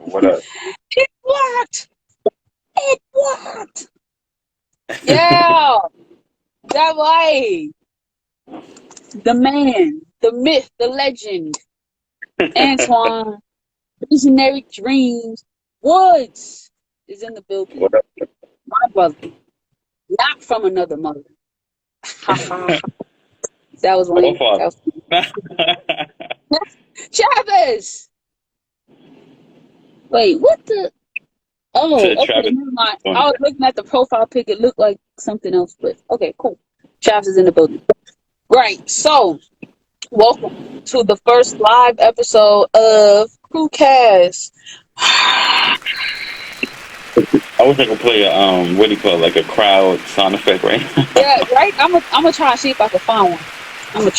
What up? It worked. It worked. Yeah, that way. The man, the myth, the legend, Antoine, Visionary Dreams, Woods is in the building. What up? My brother, not from another mother. Ha ha ha. That was What lame. father? That was Chavez. Wait, what the? Oh, okay, Travis. never mind. I was looking at the profile pic. It looked like something else, but okay, cool. Chavez is in the building. Right. So, welcome to the first live episode of CRUECAST. I wish I could play a what do you call it, like a crowd sound effect, right? Yeah, right. I'm gonna try and see if I can find one. I'm gonna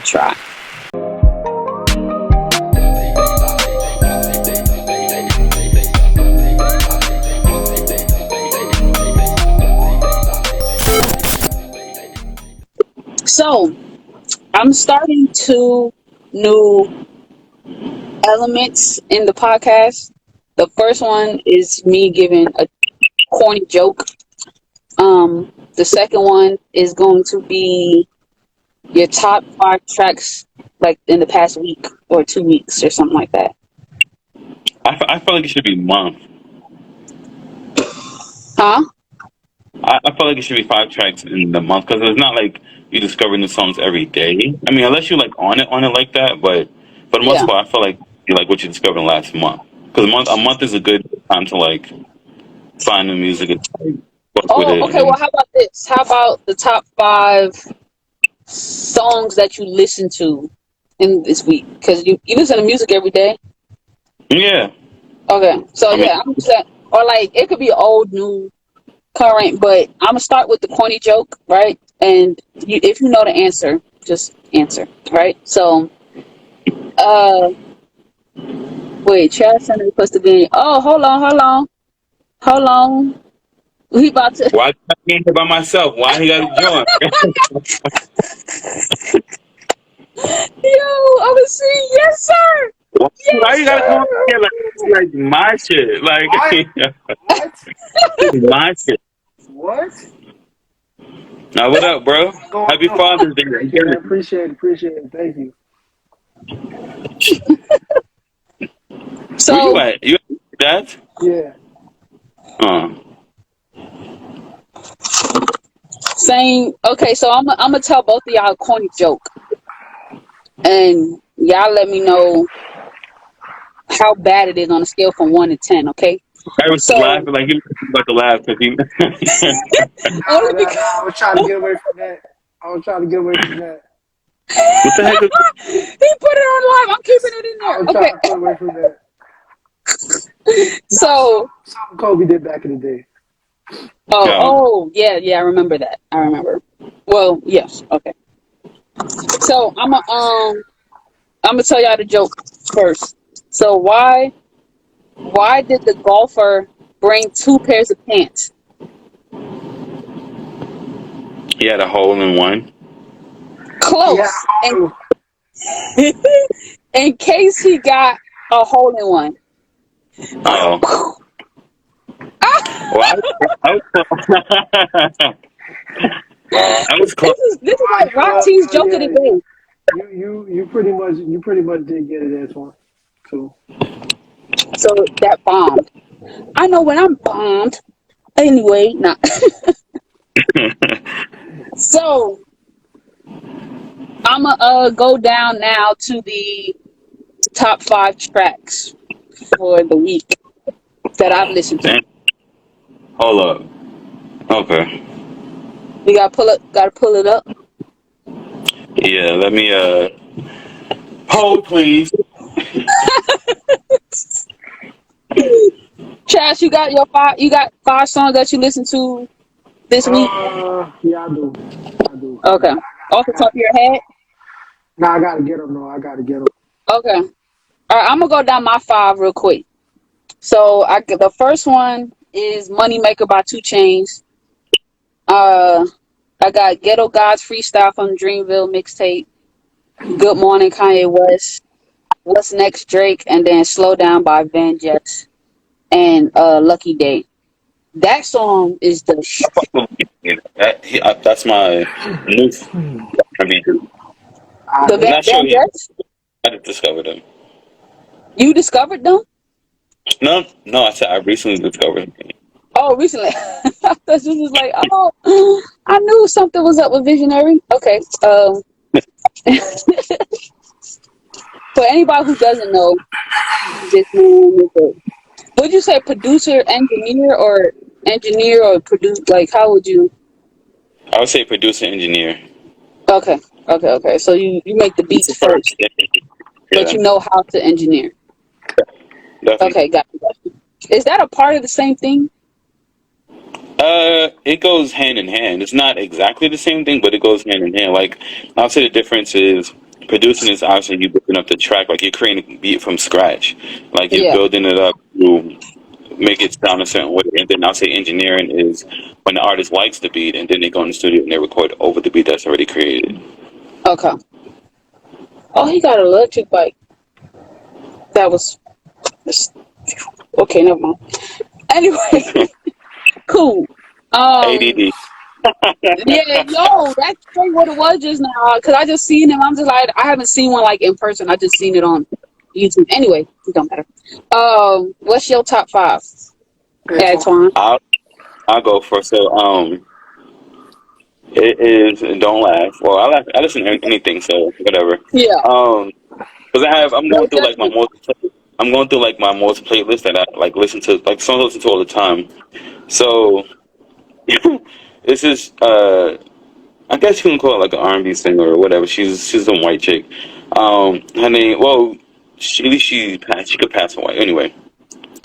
try. So I'm starting 2 new elements in the podcast. The first one is me giving a corny joke. The second one is going to be your top 5 tracks, like in the past week or 2 weeks or something like that. I feel like it should be month. Huh? I feel like it should be 5 tracks in the month because it's not like you discover new songs every day. I mean, unless you like on it like that. But for the most Yeah. part, I feel like you like what you discovered in the last month because a month is a good time to like find new music and like, work with Oh, it. okay. Well, And how about this? How about the top 5 songs that you listen to in this week? Because you listen to music every day. yeah, Okay. So I mean, yeah, I'm saying, or like it could be old, new, current, but I'm gonna start with the corny joke, right? And if you know the answer, just answer, right? So, uh, wait, Chad sent a request again. Oh, hold on. We about to. why I can't here by myself? Why he got to join? Yo, I was saying, yes, sir. Why Yes, you gotta come up sir. here like it's like my shit? What? Like What? it's my shit. What? Now what up, bro? What's going Happy on? Father's Day Thank you, man. again. Appreciate it. Thank you. Where you So, at? You at that? Yeah. Uh, saying, okay, so I'm gonna tell both of y'all a corny joke, and y'all let me know how bad it is on a scale from 1 to 10. Okay. I was So, laughing like he was about to laugh because he. only Nah. because I was trying to get away from that. What the heck is? he put it on live. I'm keeping it in I there. was trying Okay. to put away from that. Nah, So, something Kobe did back in the day. Oh, yeah, I remember that. I remember. Well, yes. Okay. So I'm gonna tell y'all the joke first. So why did the golfer bring 2 pairs of pants? he had a hole in one. Yeah. Close. Oh, In case he got a hole in one. Oh, well, I was I was close. This is like Rock T's joke of the yeah. day. You pretty much did get it, Antoine. So So that bombed. I know when I'm bombed. Anyway, nah. So I'ma go down now to the top 5 tracks for the week that I've listened to. Man, hold up. Okay. We gotta pull it up. Yeah. Let me. Hold, please. Trash, you got 5 songs that you listen to this week? yeah, I do. Okay. Off the top of your head? Nah, I gotta get them. No, I gotta get them. Okay. All right, I'm gonna go down my 5 real quick. So the first one is Moneymaker by 2 Chainz. I got Ghetto Gods Freestyle from Dreamville mixtape. Good Morning Kanye West. What's Next Drake, and then Slow Down by Van Jets and Lucky Day. That song is the That's my new. I mean, I the I'm not sure Van he. Jets. I discovered him. You discovered them? No, no. I said I recently discovered him. Oh, recently. I thought you was like, oh, I knew something was up with Visionary. Okay. For anybody who doesn't know, this man is a, would you say producer, engineer or produce? Like, how would you? I would say producer engineer. Okay, okay. So you make the beats first, but Yeah, you know how to engineer. definitely. Okay, got you. Is that a part of the same thing? It goes hand in hand. It's not exactly the same thing, but it goes hand in hand. Like, I'll say the difference is producing is obviously you building up the track, like you're creating a beat from scratch, like you're Yeah. building it up to make it sound a certain way. And then I'll say engineering is when the artist likes the beat, and then they go in the studio and they record over the beat that's already created. Okay. Oh, he got an electric bike. That was okay. Never mind. Anyway, cool. Um, ADD. yeah, yo, that's straight what it was just now. Cause I just seen him. I'm just like, I haven't seen one like in person. I just seen it on YouTube. Anyway, it don't matter. What's your top five, Antoine. Antoine? I'll go first. So it is Don't Laugh. Well, I listen to anything, so whatever. Yeah, Because I'm going most through like definitely. I'm going through like my most playlist that I like listen to, like songs I listen to all the time. So this is I guess you can call it like an R&B singer or whatever. She's a white chick. Her name, well, she could pass for white anyway.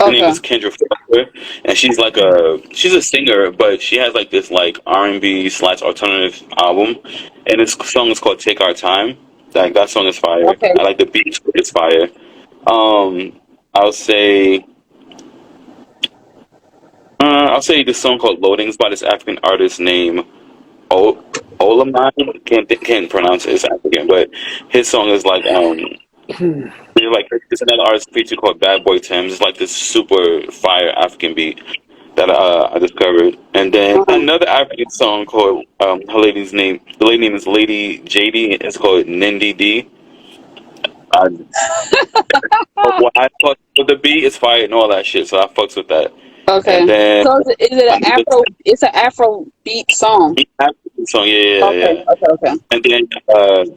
Her name Okay, is Kendra Fuller, and she's a singer, but she has like this like R&B slash alternative album, and this song is called "Take Our Time." Like that song is fire. okay, I like the beat; it's fire. I'll say I'll say this song called "Loadings" by this African artist named O Olamide. Can't pronounce it, it's African, but his song is like like there's another artist feature called Bad Boy Tim's. It's like this super fire African beat that I discovered, and then uh-huh. another African song called the lady name is Lady JD. It's called Nindi D. Uh, what I fuck with the beat is fire and all that shit, so I fucks with that. And Okay. then So is it an another Afro? It's an Afro beat song. African song, Okay, yeah. okay. And then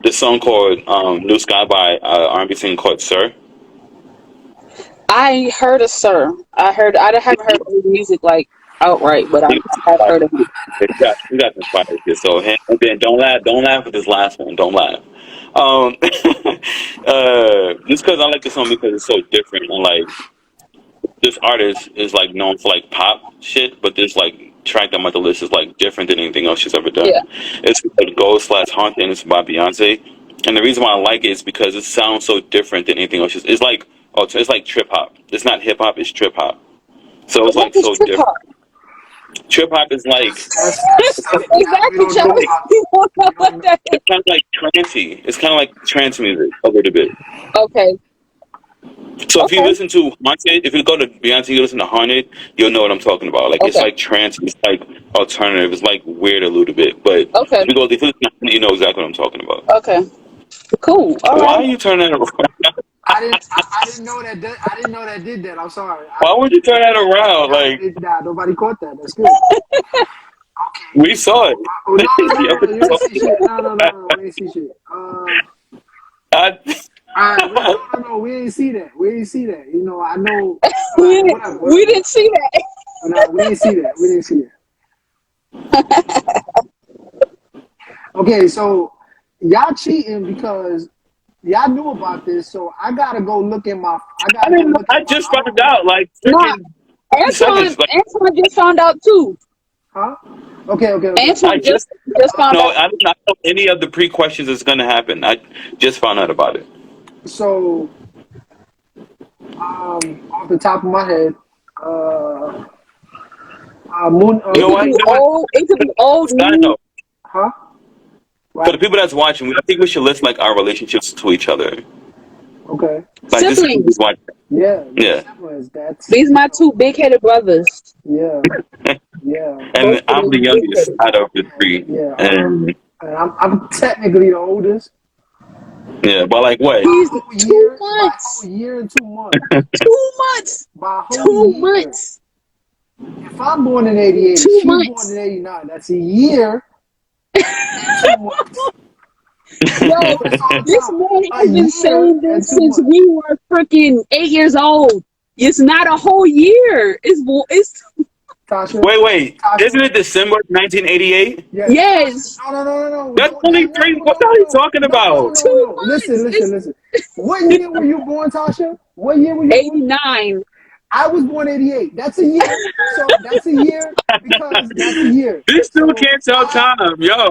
the song called "New Sky" by R&B singer called Sir. I heard of Sir. I haven't heard his music like outright, but I have heard of him. You got some fire shit. So and then don't laugh with this last one. Don't laugh. Um, just because I like the song because it's so different and like this artist is like known for like pop shit, but this like track I'm on the list is like different than anything else she's ever done. Yeah. It's called Gold Slash Haunted and it's by Beyonce. And the reason why I like it is because it sounds so different than anything else. It's like it's like trip hop. It's not hip hop. It's trip hop. So it's What like is so trip different. hop? Trip hop is like That's stuff that we Exactly, don't know Joey. about. You don't know We what don't that is. it's kind of like trancey. It's kind of like trance music a little bit. Okay. So if you Okay. listen to Haunted, if you go to Beyonce, you listen to Haunted, you'll know what I'm talking about. Like it's Okay. like trance, it's like alternative, it's like weird a little bit. But Okay. if you listen to Haunted, you know exactly what I'm talking about. Okay. Cool. All Why right. are you turning that around? I didn't know that. I didn't know that did that. I'm sorry. Why would you turn that around? Like Nobody caught that. That's good. we saw it. Oh no no no Yeah, no! You ain't see shit. No. We ain't see shit. I, All right. No. We ain't see that. We ain't see that. You know. I know. All we right. didn't, Whatever. we Whatever. didn't see that. No, we didn't see that. We didn't see that. Okay, so y'all cheating because y'all knew about this. So I gotta go look in my. I I gotta go didn't. look I in my just found phone. out like Nah, freaking 30 seconds. Like Antoine just found out too. Huh? Okay. I Antoine just just found no. out. I did not know any of the pre questions is gonna happen. I just found out about it. So off the top of my head, Moon. You It know could what? be You know what? old. It could be old Side news. note. Huh? For the What? people that's watching, I think we should list like our relationships to each other. Okay. Like this is Siblings. like Yeah, yeah. siblings. That's These my two big-headed brothers. yeah, yeah, Both And of I'm the them youngest big-headed. out of the three. yeah. And And I'm technically the oldest yeah, but like what? by a He's whole 2 year, by a whole months. year and 2 months, 2 months. by a whole 2 months. year. If I'm born in '88 and Two she's born in months. '89, that's a year and 2 months. Yo, I do this all the this time. man A has been year saying and this two since months. we were freaking 8 years old. It's not a whole year. It's Tasha, Wait. Isn't Tasha. it December 1988? Yes, Tasha. yes, No. That's Don't, only no, three. no, What no, the hell no, are you no, talking no, no, about? no, two no. months. It's Listen. What year were you born, Tasha? What year were you born? 89. I was born '88. That's a year. So that's a year because that's a year. This dude So can't tell I time, yo.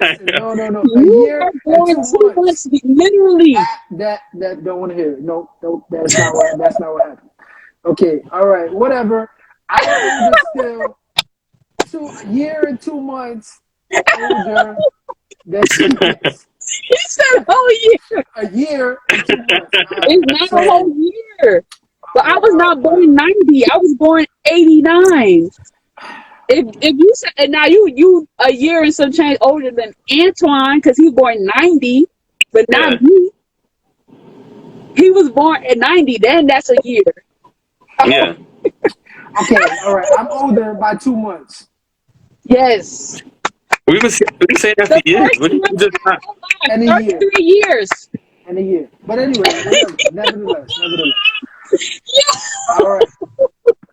listen. No. A You year were and born two 2 months, months. literally. That don't want to hear it. Nope. That's not what happened. Okay. All right. Whatever. I'm older still. A year and 2 months older than she is. He said whole year. A year and 2 months. All right. It's not a So whole year. But I okay. was not born Whatever. 90. I was born 89. If you said, and now you a year and some change older than Antoine because he was born 90, but not Yeah, me. He was born at 90. Then that's a year. yeah. Okay. All right. I'm older by 2 months. Yes. We can say that for The years. first What do you time just I not? And a got year. 33 years. And a year. But anyway, whatever. Nevertheless. All right.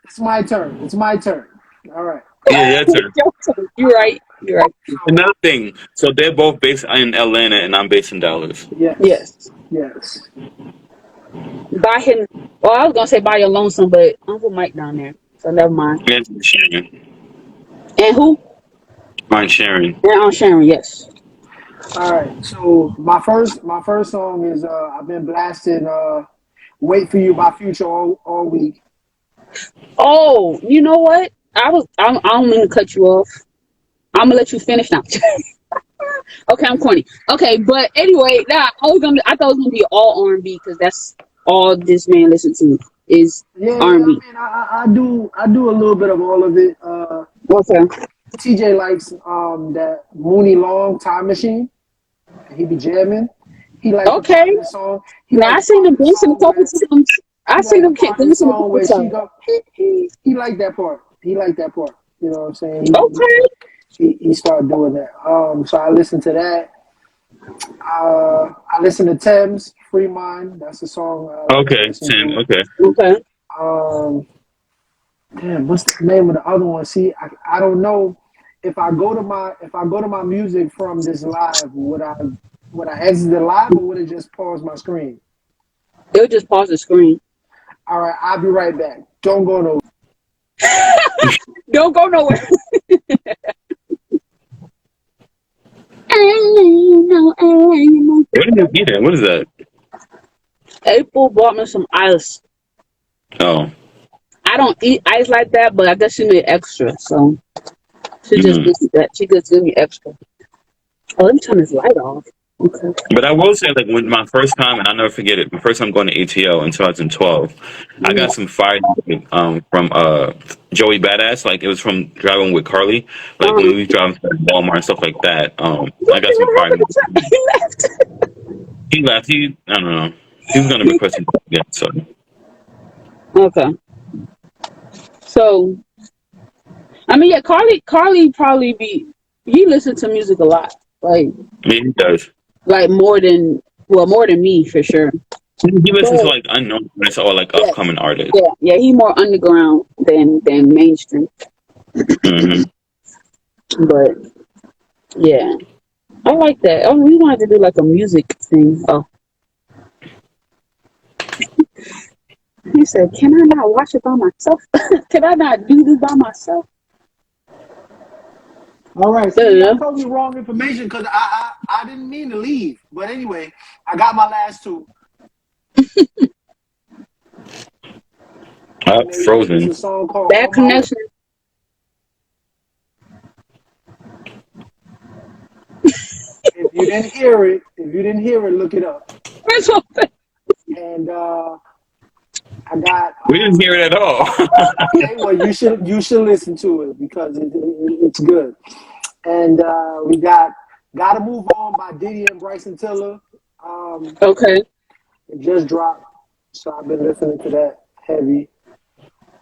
It's my turn. All right. Yeah, yeah, sir. You're right. You're right. So Another thing. So they're both based in Atlanta, and I'm based in Dallas. yes. Yes. Yes. Buy him. Well, I was gonna say buy your lonesome, but Uncle Mike down there, so never mind. And Sharon. And who? Mine Sharon. And Aunt Sharon. Yes. All right. So my first song is I've been blasting "Wait for You" by Future all week. Oh, you know what? I don't mean to cut you off. I'm gonna let you finish now. Okay, I'm corny. Okay, but anyway, I thought it was gonna be all R&B because that's all this man listens to is Yeah. I R&B. mean, I do a little bit of all of it. Okay. TJ likes that Mooney Long Time Machine. He be jamming. He like the part Okay. of the song. He Now like I the seen part them of the dancing a song couple where times. I he like seen the them part of the dancing a song couple where she times. go. He like that part. He like that part. You know what I'm saying? Okay. He started doing that. So I listened to that. I listen to Thames Free Mind. That's the song I Okay, listen Tim. to. Okay. Okay. Um, damn, what's the name of the other one? See, I don't know if I go to my music from this live, would I exit the live or would it just pause my screen? They'll just pause the screen. All right, I'll be right back. Don't go nowhere. Don't go nowhere. What did you eat? What is that? April bought me some ice. Oh. I don't eat ice like that, but I guess she made extra, so she just Mm. gives me that. She just gives me extra. Oh, let me turn this light off. Okay. But I will say, like, when my first time, and I'll never forget it, my first time going to ATL in 2012, I Mm. got some fire music, from Joey Badass. Like, it was from driving with Carly. Like, when we was driving to Walmart and stuff like that, I What got some the fire hell music. happened to him? He left. He left. I don't know. He was going to request it again, so. Okay. So, I mean, yeah, Carly probably he listens to music a lot, Yeah, he does. like more than me for sure. He listens to, But like, unknown artists or, like, yes, upcoming artists. yeah, he more underground than mainstream. Hmm. But yeah, I like that. Oh, we wanted to do like a music thing. Oh, he said, "Can I not watch it by myself? Can I not do this by myself?" All right, see, Yeah. y'all told me wrong information because I didn't mean to leave. But anyway, I got my last two. It's Frozen. a song called Bad "On My Way." connection. If you didn't hear it, look it up. First of all, and I got. We didn't hear it at all. Okay, well, you should listen to it because it's good. And we got "Gotta Move On" by Diddy and Bryson Tiller. Okay. It just dropped, so I've been listening to that heavy.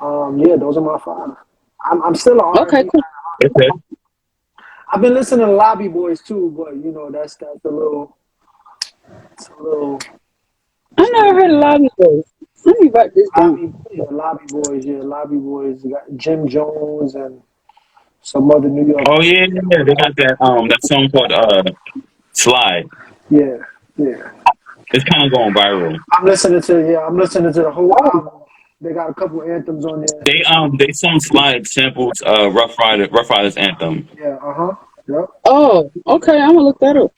Yeah, those are my five. I'm still an Okay. R&B. Cool. Okay. I've been listening to Lobby Boys too, but you know that's a little. It's a little. I never heard of Lobby Boys. Let me write this down. Lobby Boys. Yeah, Lobby Boys. You got Jim Jones and some other New York. Oh yeah, they got that song called Slide. Yeah, yeah. It's kind of going viral. I'm listening to the whole Oh, album. They got a couple of anthems on there. They song Slide samples Rough Riders anthem. Yeah, yep. oh, okay. I'm gonna look that up.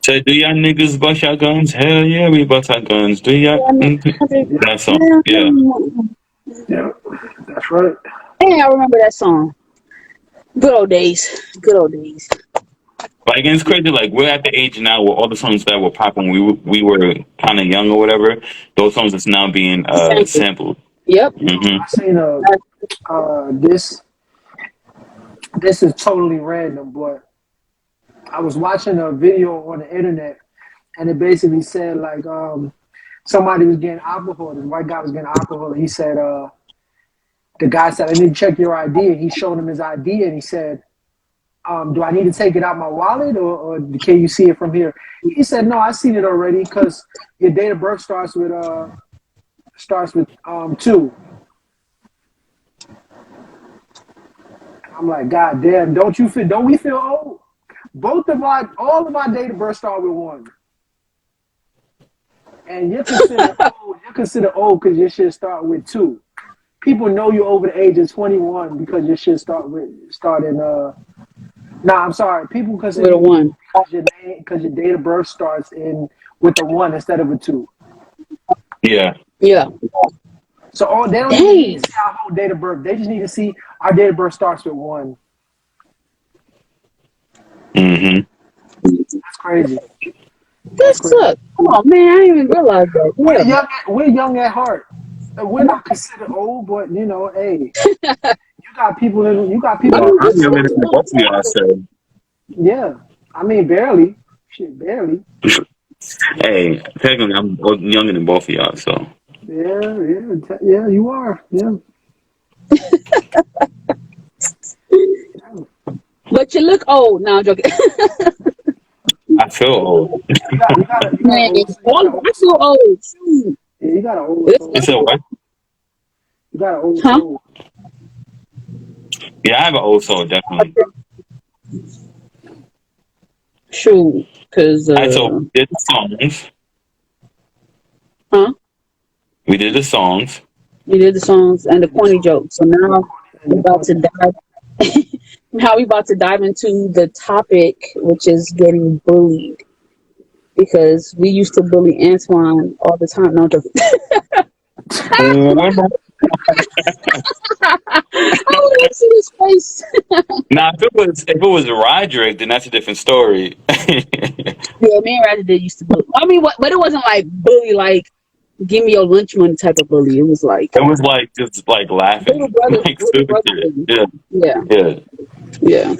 Say, do y'all niggas bust your guns? Hell yeah, we bust our guns. Do y'all? That song, yeah. Yeah, that's right. Hey, I remember that song. Good old days. Good old days. Like, and it's crazy. Like, we're at the age now where all the songs that were popping, we were kind of young or whatever. Those songs is now being sampled. Yep. Mm-hmm. I seen this is totally random, but I was watching a video on the internet, and it basically said like somebody was getting alcohol. This white guy was getting alcohol. He said the guy said, "I need to check your ID." And he showed him his ID, and he said, "Do I need to take it out my wallet, or can you see it from here?" He said, "No, I've seen it already because your date of birth starts with 2." I'm like, God damn, don't we feel old? All of our date of birth start with 1. And you're considered old because your shit start with 2. People know you're over the age of 21 because your shit starting. I'm sorry. People consider With a 1. because your date of birth starts with a 1 instead of a 2. Yeah. Yeah. So they don't need to see our whole date of birth. They just need to see our date of birth starts with 1. Mm-hmm. That's crazy. This sucks. Come on, man. I didn't even realize that. Yeah. We're young at heart. We're not considered old, but you know, hey, you got people. I'm younger than both of y'all, so. Yeah, I mean, barely. Shit, barely. Hey, technically, I'm younger than both of y'all, so. Yeah, you are. Yeah. But you look old. No, I'm joking. I feel old. You got Man, I feel old. Shoot. Yeah, you got an old soul. You said what? You got an old soul. Yeah, I have an old soul, definitely. Shoot, because So we did the songs. Huh? We did the songs. We did the songs and the corny jokes. So now we're about to dive. Now we about to dive into the topic, which is getting bullied. Because we used to bully Antoine all the time. No, I'm joking. I want to see his face. Now, if it was Roderick, then that's a different story. Yeah, me and Roger did used to bully. I mean, but it wasn't like bully, like give me your lunch money type of bully. It was like just like laughing, little brother, like little brother stupid shit. bully. Yeah.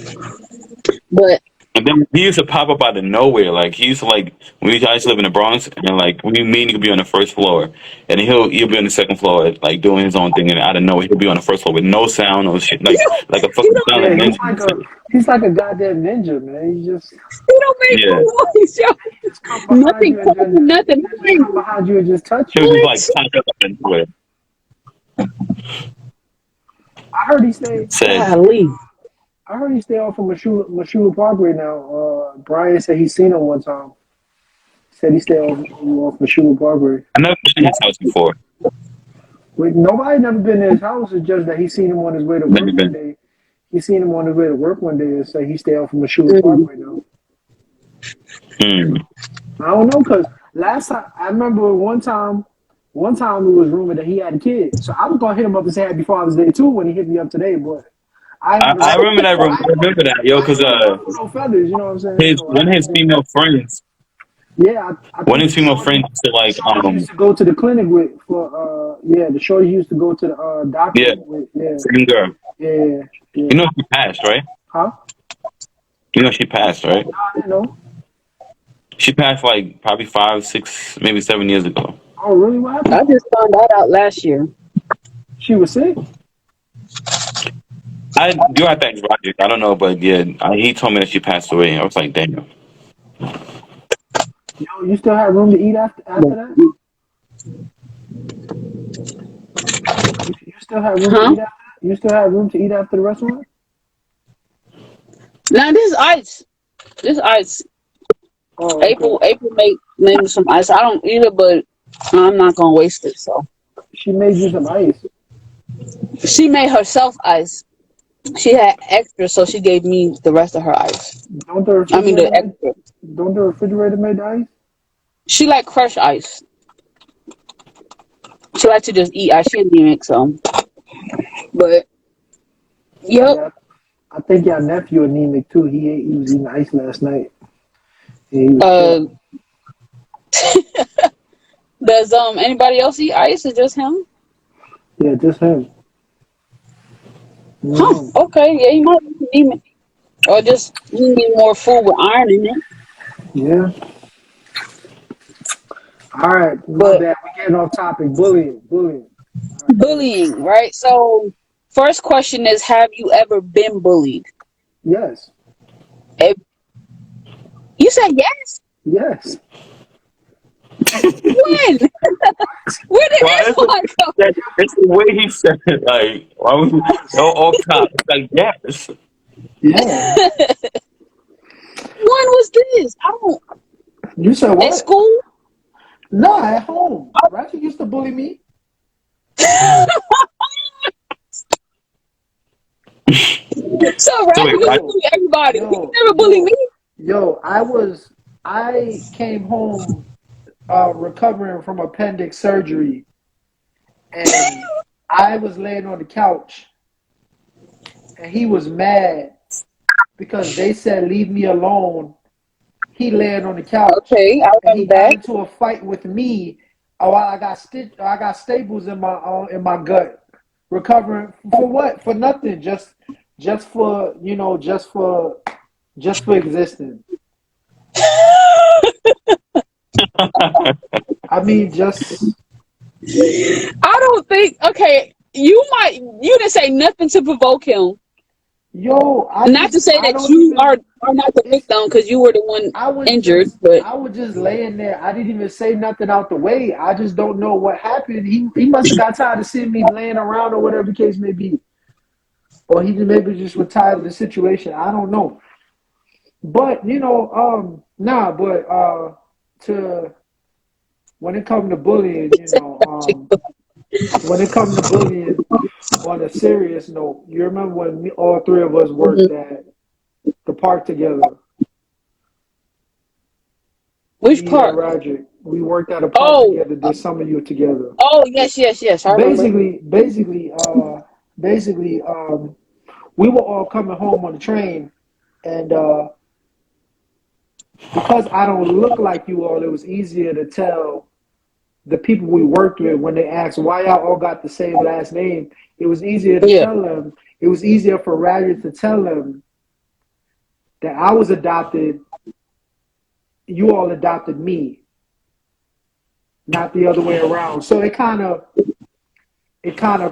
But And then he used to pop up out of nowhere. Like he used to I used to live in the Bronx, and like he could be on the first floor, and he'll be on the second floor, like doing his own thing, and out of nowhere he'll be on the first floor with no sound or shit, like a fucking silent ninja. He's like a goddamn ninja, man. He don't make no noise, yo. Nothing, nothing. He come behind you and just touch He you. was just like pop up out of nowhere. I heard he stayed. Golly. I heard he stayed off of Mashula Parkway now. Brian said he seen him one time. Said he stayed off Mashula Parkway. I never been to his house before. Wait, nobody never been to his house. It's just that he seen him on his way to work one day. He seen him on his way to work one day and say he stayed off of Mashula Parkway now. I don't know, because last time, I remember one time it was rumored that he had a kid. So I was going to hit him up and say Happy Father's Day too when he hit me up today, but I remember that, yo, because no feathers, you know what I'm saying? one of his female friends Yeah, I One of think his female friends used to the like shorty he used to go to the clinic with for yeah, the shorty he used to go to the doctor yeah, with. Yeah, same girl. yeah, You yeah. know she passed, right? Huh? You know she passed, right? I didn't know. She passed like probably 5, 6, maybe 7 years ago. Oh, really? What happened I to her? just found that out last year. She was sick. I do have to ask Roger. I don't know, but yeah, he told me that she passed away. I was like, damn. Yo, you still have room to eat after that? You still have room to Huh? eat after that? You still have room to eat after the restaurant? Now this is ice. This ice. Oh, okay. April made me some ice. I don't eat it, but I'm not gonna waste it. So She made you some ice. she made herself ice. She had extra, so she gave me the rest of her ice. Don't the I mean refrigerator the make? extra. Don't the refrigerator make the ice? She like crushed ice. She like to just eat ice. She didn't make some. But yep. Yeah, I think your nephew anemic too. He was eating ice last night. Yeah, he was Uh, tripping. does anybody else eat ice? Or just him? Yeah, just him. Huh? No. Okay. Yeah, he might be anemic. Or just you need more food with iron in it. Yeah. All right. My But bad. We're getting off topic. Bullying. Bullying. All right, go ahead. bullying, right? So first question is, have you ever been bullied? Yes. If you said yes. Yes. When? Where did Why this is one come? it? It's the way he said it. Like, why was off top? It's like, yes. Yeah. When was this? I don't. You said At what? school? No, at home. Ratchet used to bully me. So So Roger wait, used to why? Yo, bully everybody. He yo, never bullied me. yo, yo. I came home recovering from appendix surgery, and I was laying on the couch, and he was mad because they said leave me alone. He laying on the couch, Okay, I and he remember got that. into a fight with me while I got staples in my gut. Recovering for what? For nothing. Just for just for existing. I mean, just I don't think. Okay, you didn't say nothing to provoke him. yo. Not to say I that don't you even. are not the It's victim because you were the one injured, but I was just laying there. I didn't even say nothing out the way. I just don't know what happened. He must have got tired of seeing me laying around or whatever the case may be, or he just maybe just was tired of the situation. I don't know. But nah. But to when it comes to bullying, when it comes to bullying, on a serious note, you remember when all three of us worked Mhm. at the park together? Which Me and part? Roderick, we worked at a park Oh, together. Did some of you together? oh, yes, yes, yes. I remember. Basically, we were all coming home on the train, and because I don't look like you all, it was easier to tell the people we worked with when they asked why y'all all got the same last name. It was easier to Yeah. tell them. It was easier for Roderick to tell them that I was adopted. You all adopted me, not the other way around. So it kind of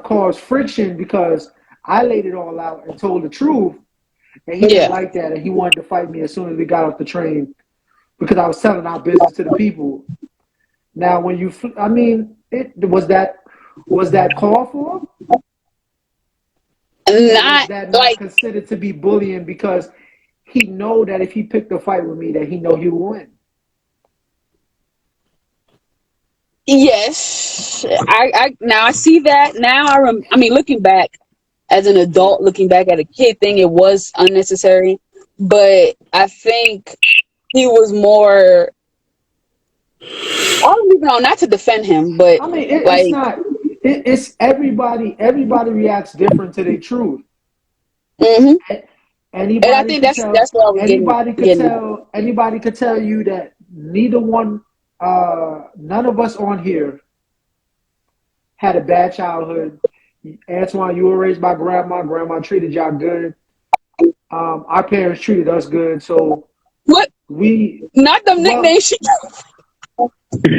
caused friction because I laid it all out and told the truth, and he didn't Yeah. like that, and he wanted to fight me as soon as we got off the train because I was telling our business to the people. Now, when I mean, it was that called for, or was Not that not like, considered to be bullying because he know that if he picked a fight with me, that he know he would win. yes. I now I see that. Now I mean, looking back as an adult, looking back at a kid thing, it was unnecessary. But I think he was more. I don't even know, not to defend him, but I mean, it's like, not. It's everybody. Everybody reacts different to their truth. hmm and I Anybody think could that's tell. what I was getting at. Anybody could tell you that. neither one, none of us on here had a bad childhood. Antoine, you were raised by grandma. Grandma treated y'all good. Our parents treated us good. So What? we, Not them well, nicknames.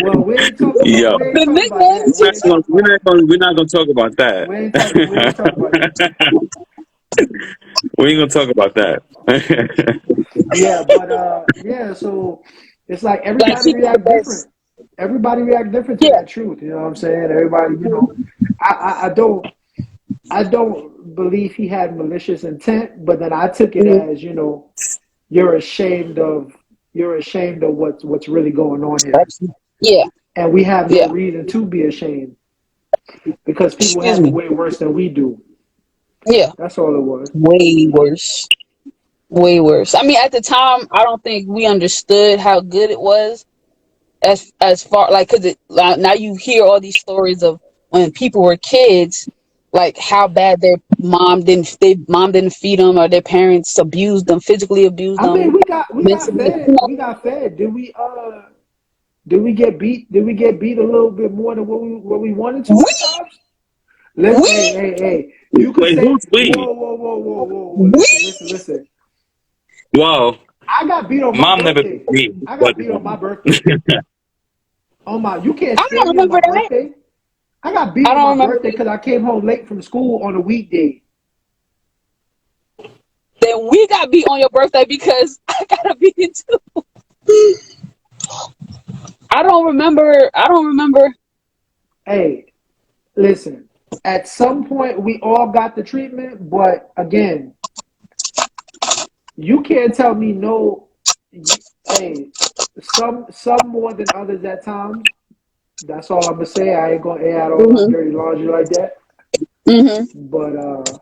well, we ain't talking about, Yo, we ain't The talking about that. nicknames We you ain't talking about that. we're not gonna talk about that. We ain't talking about that. We ain't gonna talk about that. Yeah, but yeah, so it's like like everybody keep it the react best. different. Everybody react different to Yeah. that truth. You know what I'm saying? Everybody, I don't believe he had malicious intent, but then I took it Mhm. as, you're ashamed of what's really going on here. Yeah. And we have no Yeah. reason to be ashamed because people Excuse have it me. way worse than we do. Yeah. That's all it was. Way worse. Way worse. I mean, at the time, I don't think we understood how good it was. As far like, cause now you hear all these stories of when people were kids, like how bad their mom didn't feed them, or their parents abused them, physically abused I mean, them, we got mentally. fed. We got fed. Did we get beat? Did we get beat a little bit more than what we wanted to We at times? Let Hey, we hey, hey. You could Wait, say, who's we? whoa, whoa, whoa, whoa, whoa, whoa. we. Listen, listen, listen. Well, I got beat on my mom never birthday. beat me, I but got beat on my birthday. You can't I spare don't me on remember my that. birthday. I got beat I on don't my remember birthday that. because I came home late from school on a weekday. Then we got beat on your birthday because I got a beating too. I don't remember. I don't remember. Hey, listen. At some point, we all got the treatment, but again, you can't tell me no. Hey, some more than others at times. That's all I'm gonna say. I ain't gonna air out all my Hmm. dirty laundry like that. Hmm. But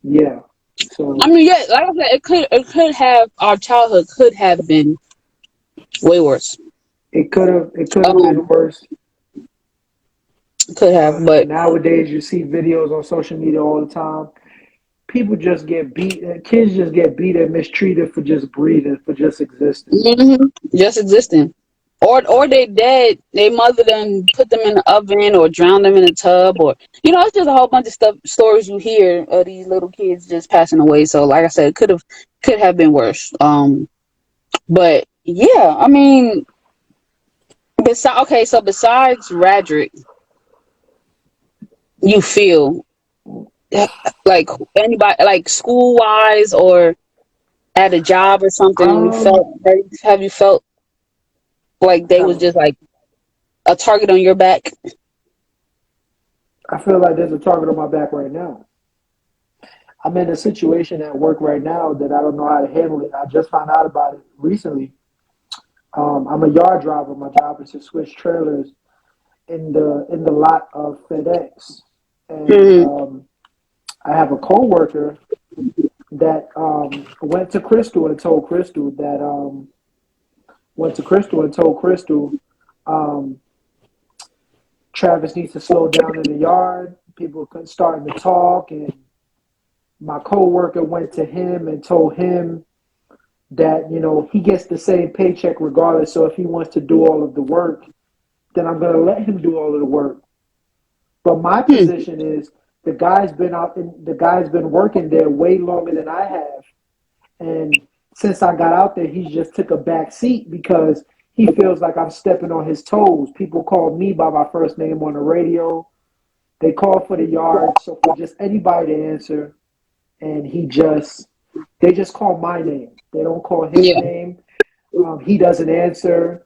yeah. I So mean, yeah, like I said, it could have our childhood could have been way worse. it could have been Um, worse. could have, But but nowadays, you see videos on social media all the time. People just get beat. Kids just get beat and mistreated for just breathing, for just existing. hmm just existing, or they dead. They mother them, put them in the oven, or drown them in a tub, or it's just a whole bunch of stuff. Stories you hear of these little kids just passing away. So, like I said, it could have been worse. But yeah, I mean, besides Radrick, you feel like anybody, like school wise or at a job or something, Um, have you felt like they was have just like a target on your back? I feel like there's a target on my back right now. I'm in a situation at work right now that I don't know how to handle it. I just found out about it recently. I'm a yard driver. My job is to switch trailers in the lot of FedEx, and Hmm. I have a coworker that went to Crystal and told Crystal that um, Travis needs to slow down in the yard. People starting to talk, and my coworker went to him and told him that he gets the same paycheck regardless. So if he wants to do all of the work, then I'm going to let him do all of the work. But my Hmm. position is the guy's been working there way longer than I have. And since I got out there, he's just took a back seat because he feels like I'm stepping on his toes. People call me by my first name on the radio. They call for the yard, so for just anybody to answer, and they just call my name. They don't call his Yeah. name. He doesn't answer.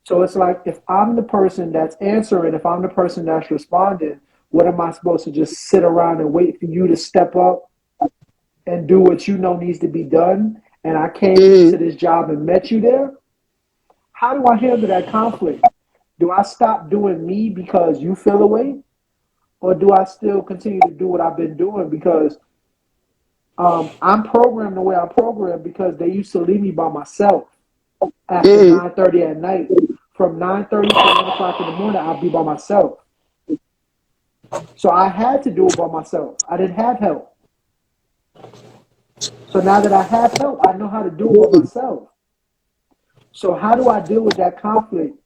So it's like if I'm the person that's answering, if I'm the person that's responding, what am I supposed to just sit around and wait for you to step up and do what you know needs to be done? And I came Hmm. to this job and met you there. How do I handle that conflict? Do I stop doing me because you feel away? Or do I still continue to do what I've been doing because I'm programmed the way I'm programmed because they used to leave me by myself after Hmm. 9:30 at night. From 9:30 to 1 o'clock in the morning, I'll be by myself. So I had to do it by myself. I didn't have help. So now that I have help, I know how to do it by myself. So how do I deal with that conflict?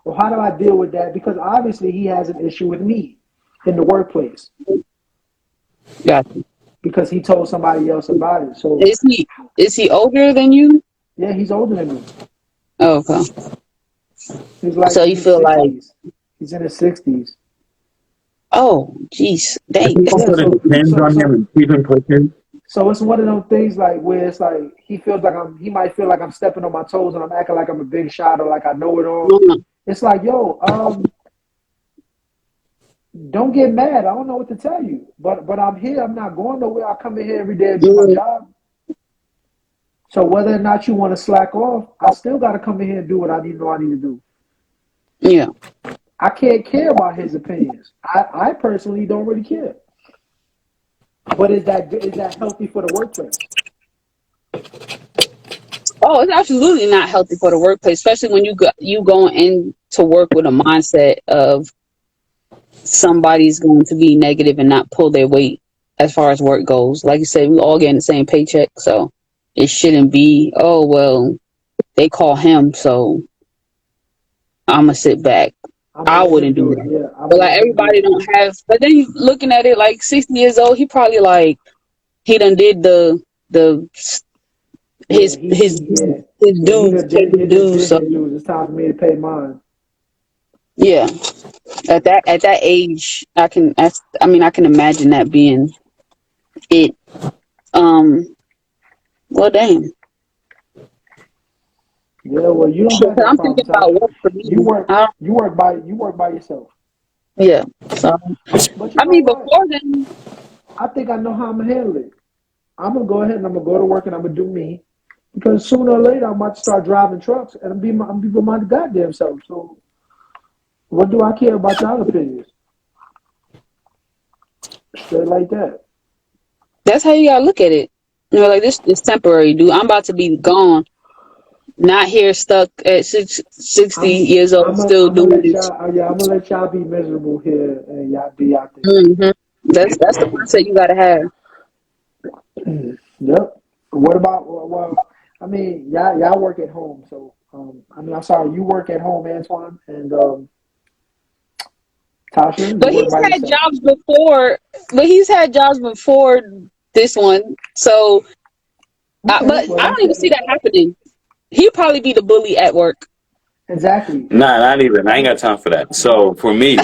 Or how do I deal with that? Because obviously he has an issue with me in the workplace Gotcha. because he told somebody else about it. So Is he older than you? yeah, he's older than me. Oh, okay. He's like So in you his feel like, 60s. He's in his 60s. oh, jeez, I dang. think Yeah, also that so depends so on him so and keeping pushing. so it's one of those things like where it's like he feels like he might feel like I'm stepping on my toes and I'm acting like I'm a big shot or like I know it all. Mm, It's like, yo, don't get mad. I don't know what to tell you. But I'm here. I'm not going nowhere. I come in here every day and do my mm, job. So whether or not you want to slack off, I still got to come in here and do what I need to do. yeah. I can't care about his opinions. I personally don't really care. But is that healthy for the workplace? Oh, it's absolutely not healthy for the workplace, especially when you going in to work with a mindset of somebody's going to be negative and not pull their weight as far as work goes. Like you said, we all getting the same paycheck, so it shouldn't be, oh well, they call him, so I'm gonna sit back. I'm gonna I let him wouldn't do do it. that. Yeah, I'm But gonna like let him do everybody it. don't have. But then you looking at it like 60 years old, he probably like he done did the Yeah, his his his yeah. He dues, done paid his did dues. So his dues. It's time for me to pay mine. yeah, at that age, I can imagine that being it. Um, well, damn. Yeah, well, you don't Shit, have 'cause that I'm problem, thinking about Tasha. work for You me. work you work by yourself. Yeah. So But you I know mean, what? before then, I think I know how I'm gonna handle it. I'm gonna go ahead and I'm gonna go to work and I'm gonna do me. Because sooner or later I'm about to start driving trucks and I'm be my goddamn self. So what do I care about y'all opinions? Straight like that. that's how you gotta look at it. You know, like this is temporary, dude. I'm about to be gone, not here stuck at 60 I'm years old, still I'm gonna doing let this. y'all yeah, I'm gonna let y'all be miserable here and y'all be out there. Hmm. That's the mindset you gotta have. Yep. What about I mean, y'all work at home, so I mean I'm sorry, you work at home, Antoine, and Tasha, you But work he's by had yourself. jobs before. But he's had jobs before this one. So, Okay, but well I that's don't even it. see that happening. He'd probably be the bully at work. Exactly. Nah, not even. I ain't got time for that. So for me,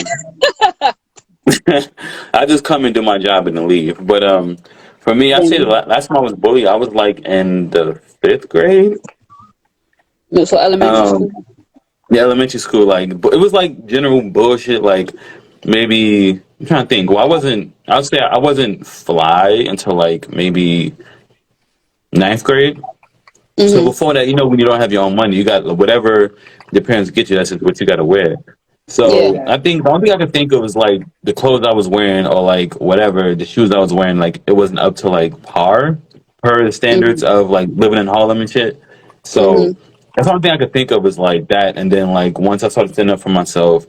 I just come and do my job and then leave. But for me, I say the Then, last time I was bullied, I was like in the fifth grade. so elementary Um, school. the elementary school, like it was like general bullshit. Like maybe I'm trying to think. Well, I wasn't. I would say I wasn't fly until like maybe ninth grade. So Hmm. before that, when you don't have your own money, you got whatever your parents get you. That's just what you got to wear. Yeah. So I Exactly. think the only thing I can think of is like the clothes I was wearing or like whatever the shoes I was wearing. Like it wasn't up to like par per the standards Hmm. of like living in Harlem and shit. So Hmm. that's the only thing I could think of is like that. And then like once I started standing up for myself,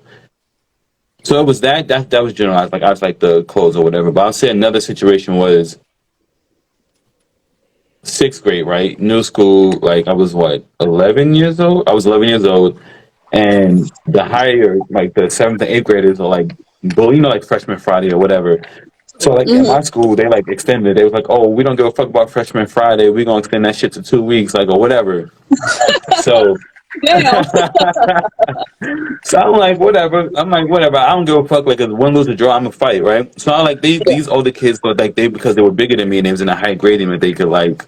so it was that was generalized. Like I was like the clothes or whatever. But I'll say another situation was sixth grade, right? New school. Like I was what 11 years old. I was 11 years old, and the higher like the seventh and eighth graders are like bullying, like freshman Friday or whatever. So Right. like at Hmm. my school, they like extended. They was like, "Oh, we don't give a fuck about freshman Friday. We gonna extend that shit to 2 weeks, like or whatever." So Damn. So I'm like, whatever. I'm like, whatever. I don't give a fuck. Like, if win, lose, or draw, I'm a fight, right? So I like Yeah. these older kids, but like they because they were bigger than me and they was in a high grade that they could like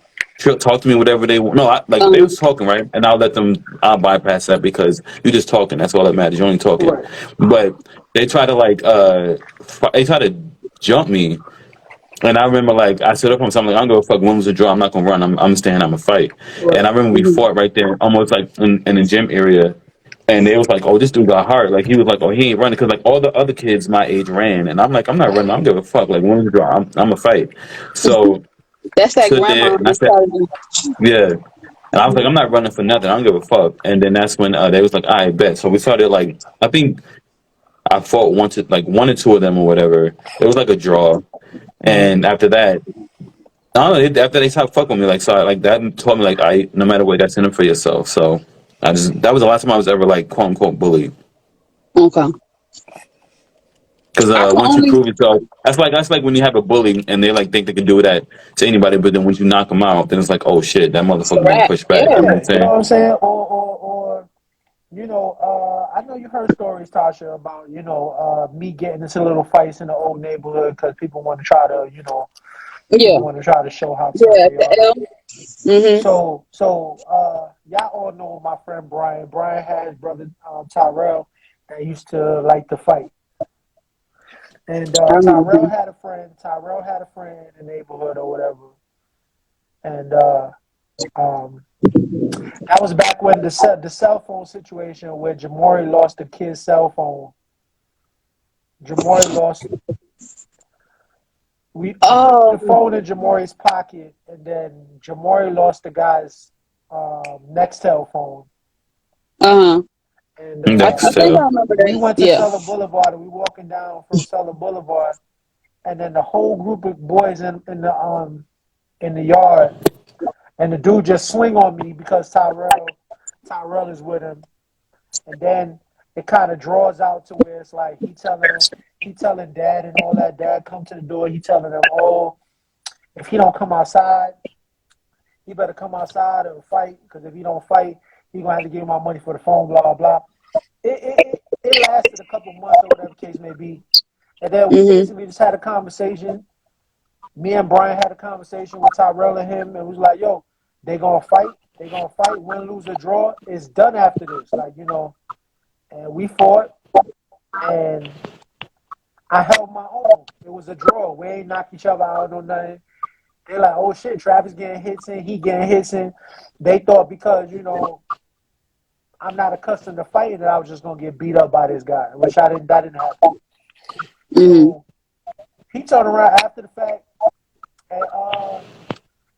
talk to me whatever they want. No, like they Um. was talking, right? And I'll let them. I'll bypass that because you're just talking. That's all that matters. You're only talking. Right. But they try to like they try to jump me. And I remember, like, I stood up on something. Like, I don't give a fuck. When was the draw? I'm not gonna run. I'm staying. I'm gonna fight. And I Right. remember we Mhm. fought right there, almost like in the gym area. And they was like, "Oh, this dude got hurt." Like he was like, "Oh, he ain't running," because like all the other kids my age ran, and I'm like, "I'm not running. I don't give a fuck. Like when was the draw? I'm a fight." So That's I that stood there grandma and I said, mentality. "Yeah." And I was like, "I'm not running for nothing. I don't give a fuck." And then that's when they was like, "I bet." So we started like, I think I fought like one or two of them or whatever. It was like a draw. Mm-hmm. And after that, I don't know. After they stopped fucking with me, like so, like that taught me like no matter what, that's in it for yourself. So That was the last time I was ever like quote unquote bullied. Okay. Because I can once you only prove yourself, that's like when you have a bully and they like think they can do that to anybody, but then once you knock them out, then it's like, oh shit, that motherfucker gonna rap. push back. You Yeah. know what I'm Yeah, you know saying? what I'm saying? Or I know you heard stories, Tasha, about me getting into little fights in the old neighborhood because people want to try to Yeah. people want to try to show how tough Yeah. they are. The L. Mhm. So y'all all know my friend Brian. Brian had his brother Tyrell that used to like to fight, and I remember Tyrell him. had a friend. Tyrell had a friend in the neighborhood or whatever, and um, that was back when the cell phone situation where Jamori lost the kid's cell phone. Jamori lost. We put Oh. the phone in Jamori's pocket, and then Jamori lost the guy's Nextel phone. Uh huh. And I Next think I to remember we that. went to Yeah. Sutter Boulevard, and we walking down from Sutter Boulevard, and then the whole group of boys in the yard, and the dude just swing on me because Tyrell is with him, and then it kind of draws out to where it's like he telling dad and all that. Dad come to the door. He telling them, oh, if he don't come outside, he better come outside and fight because if he don't fight, he gonna have to give me my money for the phone. Blah blah blah. It lasted a couple months or whatever case may be, and then we Mhm. basically just had a conversation. Me and Brian had a conversation with Tyrell and him, and was like, "Yo, they gonna fight. They gonna fight. Win, lose, or draw. It's done after this. Like And we fought, and I held my own. It was a draw. We ain't knock each other out or nothing. They're like, oh shit, Travis getting hits in, he getting hits in. They thought because, I'm not accustomed to fighting that I was just gonna get beat up by this guy, which that didn't happen. Mhm. So he turned around after the fact and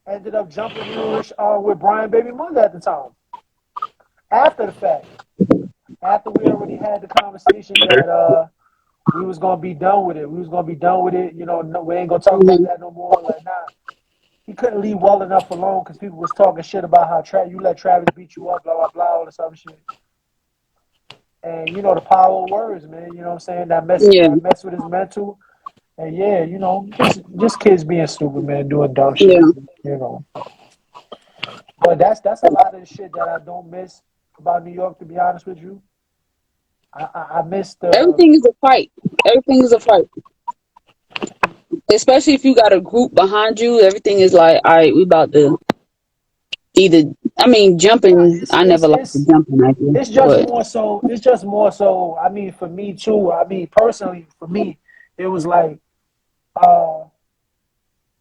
ended up jumping in with Brian Baby Mother at the time. After the fact. After we already had the conversation that we was gonna be done with it. We was gonna be done with it. No, we ain't gonna talk about Mhm. that no more. Like, nah. He couldn't leave well enough alone because people was talking shit about how you let Travis beat you up, blah blah blah, all this other shit. And the power of words, man. You know what I'm saying? Yeah. That mess with his mental. And yeah, just kids being stupid, man, doing dumb shit. Yeah. You know. But that's a lot of the shit that I don't miss about New York. To be honest with you, I miss the Everything is a fight. Everything is a fight. Especially if you got a group behind you, everything is like, all right, we about to either. I mean, nah. jumping. I never liked the jumping idea, It's just but more so. It's just more so. I mean, for me too. I mean, personally, for me, it was like. Uh,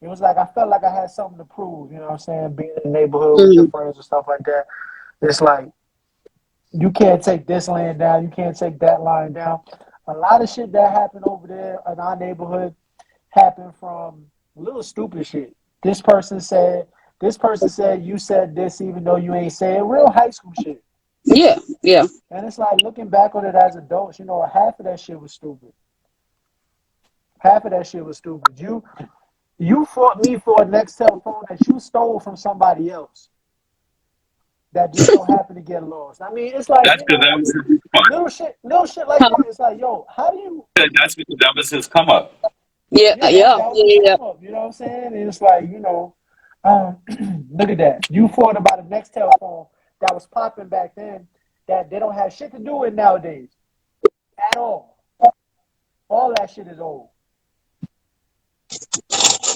It was like I felt like I had something to prove, you know what I'm saying? Being in the neighborhood with your mm, friends and stuff like that. It's like you can't take this line down, you can't take that line down. A lot of shit that happened over there in our neighborhood happened from little stupid shit. This person said you said this even though you ain't saying real high school shit. yeah, yeah, And it's like looking back on it as adults, half of that shit was stupid. Half of that shit was stupid. You fought me for a Nextel phone that you stole from somebody else that just so happened to get lost. I mean, it's like, that's because that was his response. little shit like huh? that. It's like, yo, how do you That's because that was his come up. Yeah, yeah, yeah, that was his yeah, yeah. come up, you know what I'm saying? And it's like, um, look at that. You fought about a Nextel phone that was popping back then that they don't have shit to do with nowadays. At all. All that shit is old.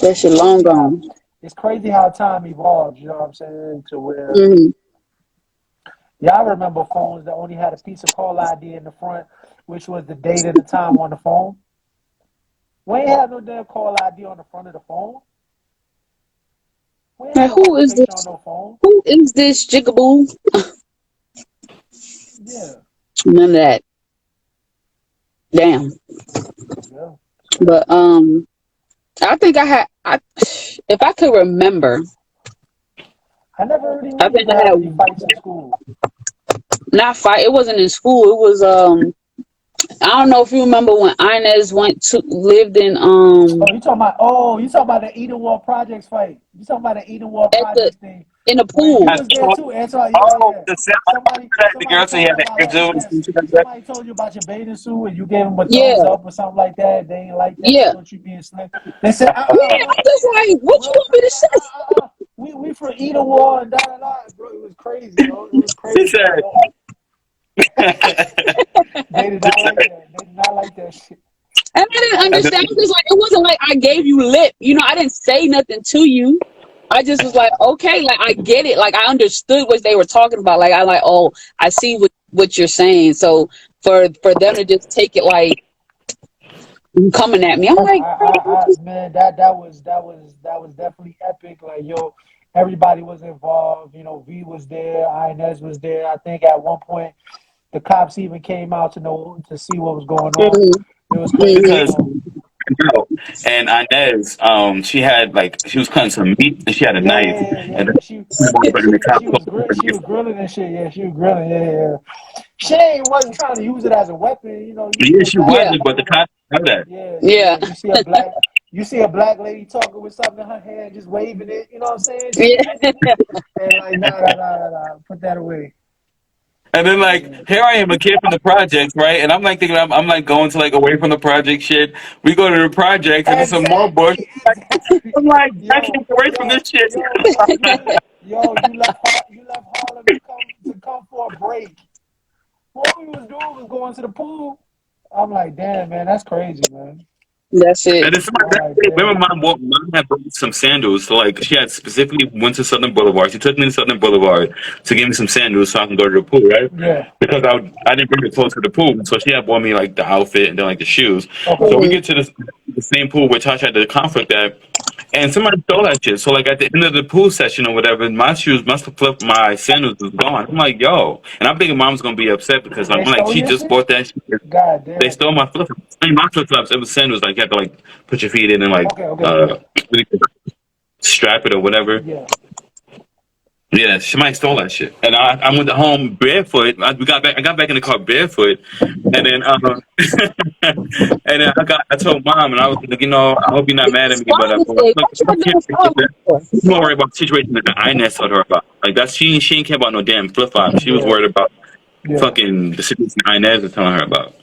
That shit long gone. It's crazy how time evolves, you know what I'm saying? To where Hmm. y'all remember phones that only had a piece of call ID in the front, which was the date and the time on the phone. We ain't have no damn call ID on the front of the phone. We ain't have Like, no who fucking is picture on this? no phone. Who is this jigaboo? Yeah, None of that. Damn. yeah. So But I think I had. If I could remember, I never really I knew you think could I have had any fights in school. not fight. It wasn't in school. It was I don't know if you remember when Inez lived in You talking about the Eden Wall Projects fight. You talking about the Eden Wall at the Projects thing in the when you pool. was there too, Antoine. Yeah, Oh, yeah. the the Somebody girl said he told had you the about hair that. too and Yes. shit like that. Somebody told you about your bathing suit and you gave them a thumbs Yeah, up or something like that. They ain't like that. They yeah, thought you being slick. They said, yeah. I'm just like, what you want me to say? we from Eden Wall and da da da. Bro, it was crazy, yo. It was She crazy. said. They did not like that. They did not like that shit. And I They did didn't not like understand. that. I'm just like, it wasn't like I gave you lip. I didn't say nothing to you. I just was like, okay, like I get it. Like I understood what they were talking about. Like I like, oh, I see what you're saying. So for them to just take it like you coming at me, I'm like, Man, that was definitely epic. Like, yo, everybody was involved. You know, V was there, Inez was there. I think at one point the cops even came out to see what was going on. mm-hmm, It was crazy. mm-hmm, Because girl and Inez, she had like she was cutting some meat and she had a Yeah, knife yeah, yeah, and yeah, then yeah. the cop She was grilling and shit. Yeah, she was grilling. Yeah, yeah, yeah. She wasn't trying to use it as a weapon. You know, you see yeah, a she black yeah, wasn't, but the couple, cops know that. yeah, yeah, yeah. You see a black lady talking with something in her hand, just waving it. You know what I'm saying? yeah, And like, nah. Put that away. And then like Yeah. here I am, a kid from the projects, right? And I'm like thinking I'm like going to like away from the project shit. We go to the projects and there's some more bush. Exactly. I'm like, I Yo, can't get away from yo, this shit. you left Harlem to come for a break. What we was doing was going to the pool. I'm like, damn, man, that's crazy, man. that's it. And then somebody I'm that like, day, when damn. mom had brought me some sandals. So like she had specifically went to Southern Boulevard. She took me to Southern Boulevard to give me some sandals so I can go to the pool, right? Yeah. Because I didn't bring it close to the pool. So she had bought me like the outfit and then like the shoes. Okay. So we Mhm. get to the same pool where Tasha had the conflict at. And somebody stole that shit. So like at the end of the pool session or whatever, my shoes must have flipped, my sandals was gone. I'm like, yo. And I'm thinking mom's gonna be upset because I'm They like, stole she your just shit? bought that shit. God They damn. stole my flip flops. I mean, my flip flops, it was sandals. Like you had to like put your feet in and like Okay, yeah. strap it or whatever. Yeah. Yeah, somebody stole that shit, and I went home barefoot. I got back in the car barefoot, and then and then I told mom, and I was like, I hope you're not mad at It's me, but Father's look, Day. What y'all doing Father's Day I'm more worried about the situation that the INS told her about. Like that's she didn't care about no damn flip flop. She was Yeah. worried about Yeah. fucking the situation INS was telling her about.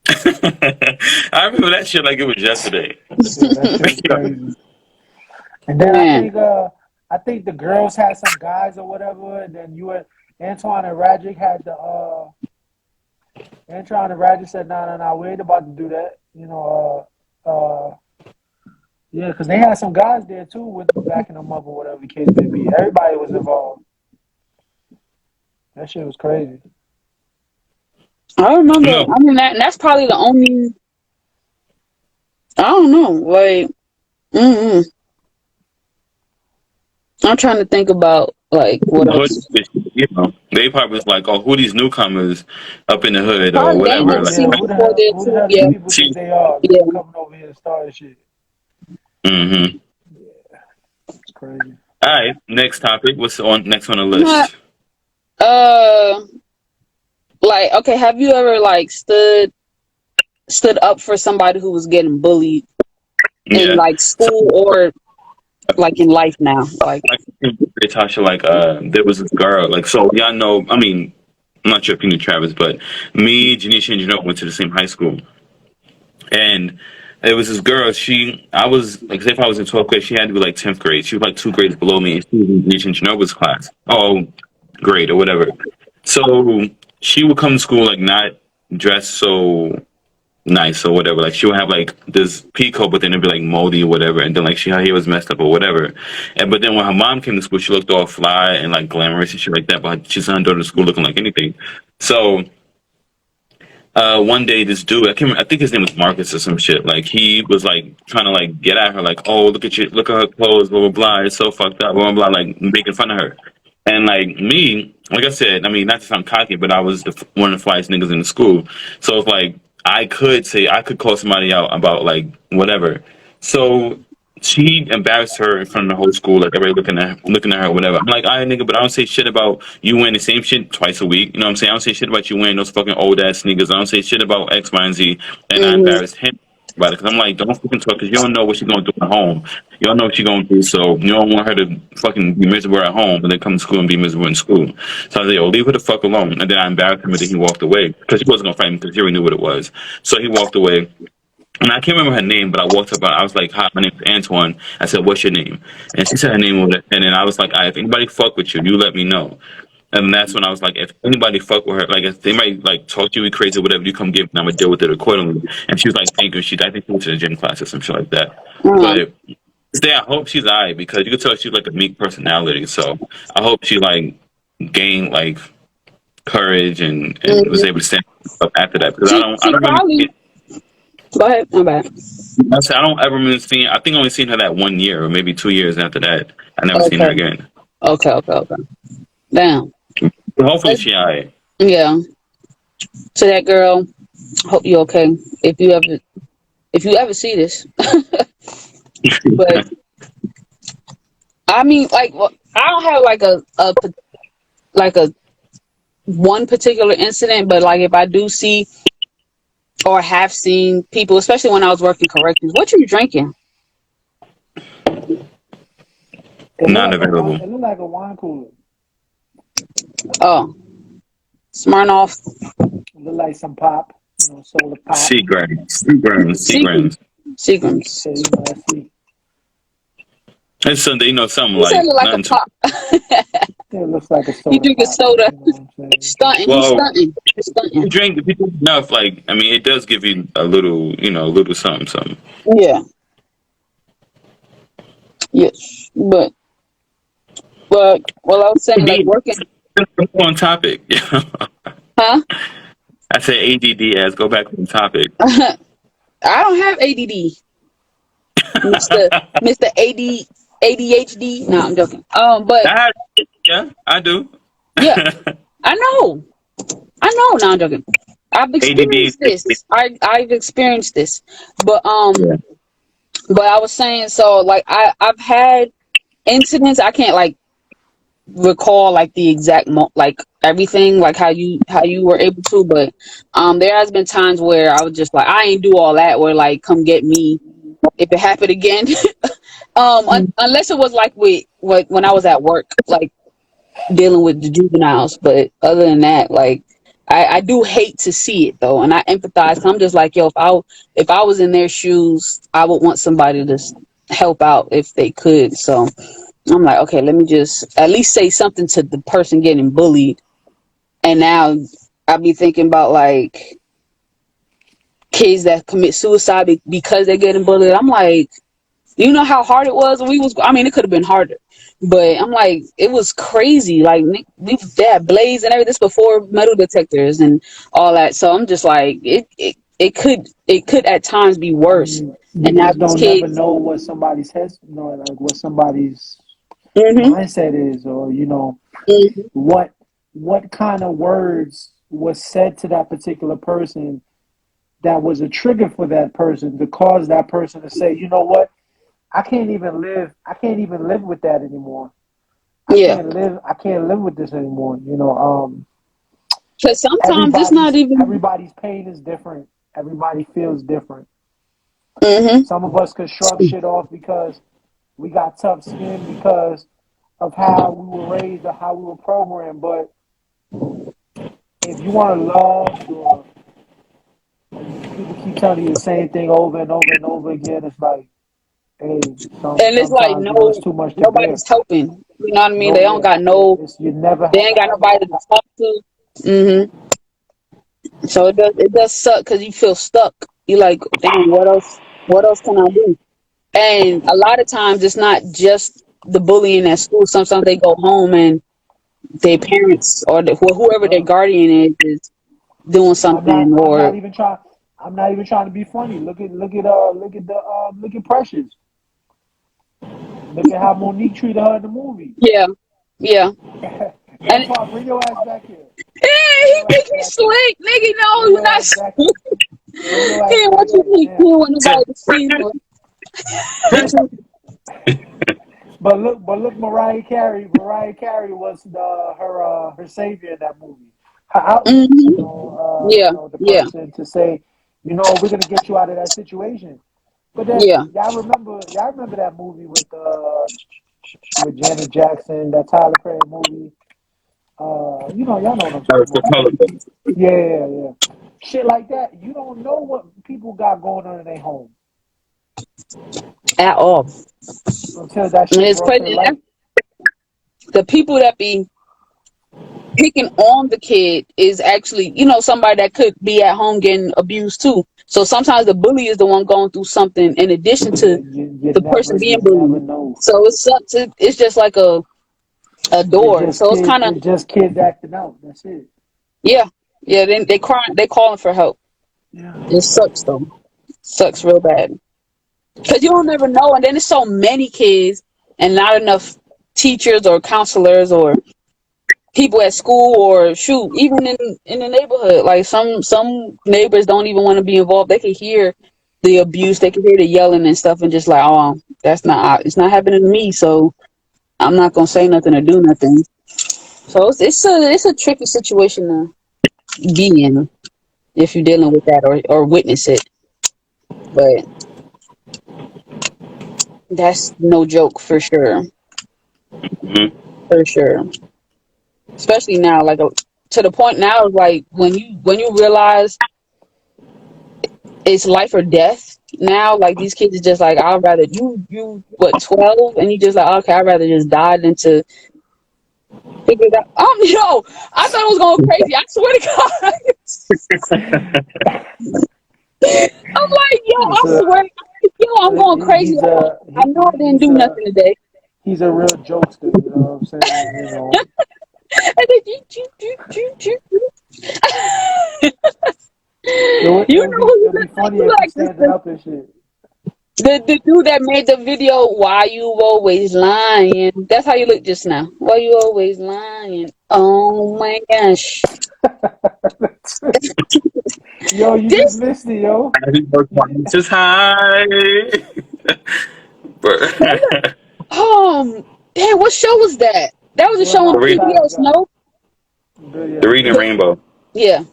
I remember that shit like it was yesterday. Yeah, that shit was crazy. And then man? I think the girls had some guys or whatever, and then you and Antoine and Rajic had the Antoine and Rajic said, no, we ain't about to do that. Yeah, because they had some guys there too with backing them up or whatever the case may be. Everybody was involved. That shit was crazy. I remember. No, I mean that's probably the only. I don't know. Like, mm-mm. I'm trying to think about like what the hood, else. they probably was like, oh, who these newcomers up in the hood or Probably they whatever. had Like, seen Yeah, me before there who the too. hell these Yeah, people think she, they are, man, yeah. coming over here to start this shit. mm-hmm. It's crazy. All right, next topic. What's on next on the Not list? uh like okay. Have you ever like stood up for somebody who was getting bullied in Yeah. like So school or like in life now? Like, like Tasha, like there was this girl, like so y'all know. I mean, I'm not sure if you knew Travis, but me, Janisha, and Janelle went to the same high school, and it was this girl. I was like, say if I was in 12th grade, she had to be like 10th grade. She was like 2 grades below me, and she was in Janisha and Janelle's class. Oh, grade or whatever. So she would come to school like not dressed so nice or whatever. Like she would have like this pea coat, but then it'd be like moldy or whatever, and then like her hair was messed up or whatever. And but then when her mom came to school, she looked all fly and like glamorous and shit like that. But she sent her daughter to school looking like anything. So one day this dude, I think his name was Marcus or some shit. Like he was like trying to like get at her, like, oh look at her clothes, blah blah blah. It's so fucked up, blah blah blah, like making fun of her. And like me, like I said, I mean, not to sound cocky, but I was one of the flyest niggas in the school. So it's like I could call somebody out about like whatever. So she embarrassed her in front of the whole school, like everybody looking at her, whatever. I'm like, all right, nigga, but I don't say shit about you wearing the same shit twice a week. You know what I'm saying? I don't say shit about you wearing those fucking old ass sneakers. I don't say shit about X, Y, and Z. And I Mhm. embarrassed him about it because I'm like, don't fucking talk because you don't know what she's gonna do at home. You don't know what she's gonna do, so you don't want her to fucking be miserable at home and then come to school and be miserable in school. So I was like, yo, leave her the fuck alone. And then I embarrassed him and then he walked away because he wasn't gonna fight me because he already knew what it was. So he walked away. And I can't remember her name, but I walked up and I was like, "Hi, my name's Antoine." I said, "What's your name?" And she said her name was, and then I was like, "If anybody fuck with you, you let me know." And that's when I was like, "If anybody fuck with her, like if they might like talk to you crazy, or whatever, you come get me, and I'm gonna deal with it accordingly." And she was like, "Thank you." I think she went to the gym class or some shit like that. Mhm. But today, I hope she's alright because you could tell she's like a meek personality. So I hope she like gained like courage and was Mhm. able to stand up after that because I She don't remember. probably. Go ahead. My bad. I said I don't ever remember seeing. I think I only seen her that 1 year or maybe 2 years after that. I never seen her Okay. again. Okay. Okay. Okay. Damn. But hopefully she alright. Yeah. To that girl, hope you okay. If you ever see this, but I mean, like, well, I don't have like like a one particular incident, but like if I do see or have seen people, especially when I was working corrections, what you drinking? Not available. It look like a wine cooler. Oh, Smirnoff, It look like some pop, soda pop. Seagrams, Seagrams, Seagram, Seagrams. Seagrams. Yeah, I see. It's something something You said it like look like a nothing too. pop. Yeah, it looks like a He soda drinking pop. soda, You know what I'm saying? stunting. He's Well, stunting, if stunting. you drink enough, like I mean, it does give you a little something, something. Yeah, yes, but well, I was saying like ADD. working, On topic. huh? I said ADD as go back on topic. I don't have ADD, Mister ADHD. No, I'm joking. But I, yeah, I do. yeah, I know. I know. No, I'm joking. I've ADD. experienced this. I've experienced this, but Yeah. but I was saying so like I've had incidents. I can't like recall like the exact like everything like how you were able to, but there has been times where I was just like I ain't do all that where like come get me if it happened again. Unless it was like with when I was at work like dealing with the juveniles, but other than that like I do hate to see it though, and I empathize. I'm just like, yo, if I was in their shoes, I would want somebody to help out if they could. So I'm like, okay, let me just at least say something to the person getting bullied. And now I'll be thinking about like kids that commit suicide because they're getting bullied. I'm like, you know how hard it was when we was. I mean, it could have been harder, but I'm like, it was crazy. Like we had blaze and everything. This before metal detectors and all that. So I'm just like, it could at times be I worse. mean, And you now just these don't never kids. know what somebody's head, like what somebody's Hmm. mindset is, or Hmm. what what kind of words was said to that particular person that was a trigger for that person to cause that person to say, you know what, I can't even live with that anymore. Yeah, I can't live with this anymore. because sometimes it's not even. Everybody's pain is different. Everybody feels different. Hmm. Some of us could shrug shit off because we got tough skin because of how we were raised or how we were programmed. But if you want to love or people keep telling you the same thing over and over and over again, it's like, hey, And it's like sometimes it's too much to bear. nobody's helping. You know what I mean? No, They don't yeah, got yeah. no. It's you never They have ain't an got nobody to outlet. talk to. So it does suck because you feel stuck. You like, damn, what else can I do? And a lot of times it's not just the bullying at school. Sometimes they go home and their parents or whoever their Yeah. guardian is doing I'm not. something I'm or not even trying. I'm not even trying to be funny. Look at Precious. Look at how Monique treated her in the movie. yeah, yeah. And Grandpa, bring your ass back here. yeah, Bring he your think ass he's back here. slick, nigga. No, Bring you're your not ass back here. slick. Bring your He ass ain't back want you here. to. He Now, don't want nobody to see him. but look, Mariah Carey was her savior in that movie. Her outlet, Hmm. Yeah, the yeah, person to say, we're gonna get you out of that situation. But then yeah. y'all remember that movie with Janet Jackson, that Tyler Perry movie. Y'all know what I'm talking about. Yeah, yeah, yeah. Shit like that. You don't know what people got going on in their home At all. until that And shit it's brought to the crazy. light. The people that be picking on the kid is actually, somebody that could be at home getting abused too. So sometimes the bully is the one going through something in addition Yeah, to you the person never being you never bullied. know. So it's just like a It's door. just So it's kids. kind of, It's just kids acting out. That's it. yeah, yeah. Then they crying, they calling for help. Yeah. It sucks though. Sucks real bad because you don't never know. And then there's so many kids and not enough teachers or counselors or people at school or shoot even in the neighborhood, like some neighbors don't even want to be involved. They can hear the abuse, they can hear the yelling and stuff, and just like, oh, it's not happening to me, so I'm not gonna say nothing or do nothing. So it's a tricky situation to be in if you're dealing with that or witness it. But that's no joke for sure. Mhm. For sure, especially now, like to the point now, like when you realize it's life or death now. Like these kids is just like, I'd rather you what 12, and you just like, okay, I'd rather just die than to figure it out. Yo, I thought it was going crazy. I swear to God, I'm like, yo, I It's a swear, yo, I'm going crazy. he's Like, a I know I didn't do nothing today. he's a real jokester. You know what I'm saying? And then It would you it would know be who it you would be look like? funny You if he's like this standing up and shit. the dude that made the video, why you always lying? That's how you look just now. Why you always lying? Oh my gosh. Yo, you just This missed it, yo. Happy birthday, You, just high. But damn, what show was that? That was a Bill show on Nye the read PBS, Science Guy. no? the Yeah. reading rainbow. Yeah.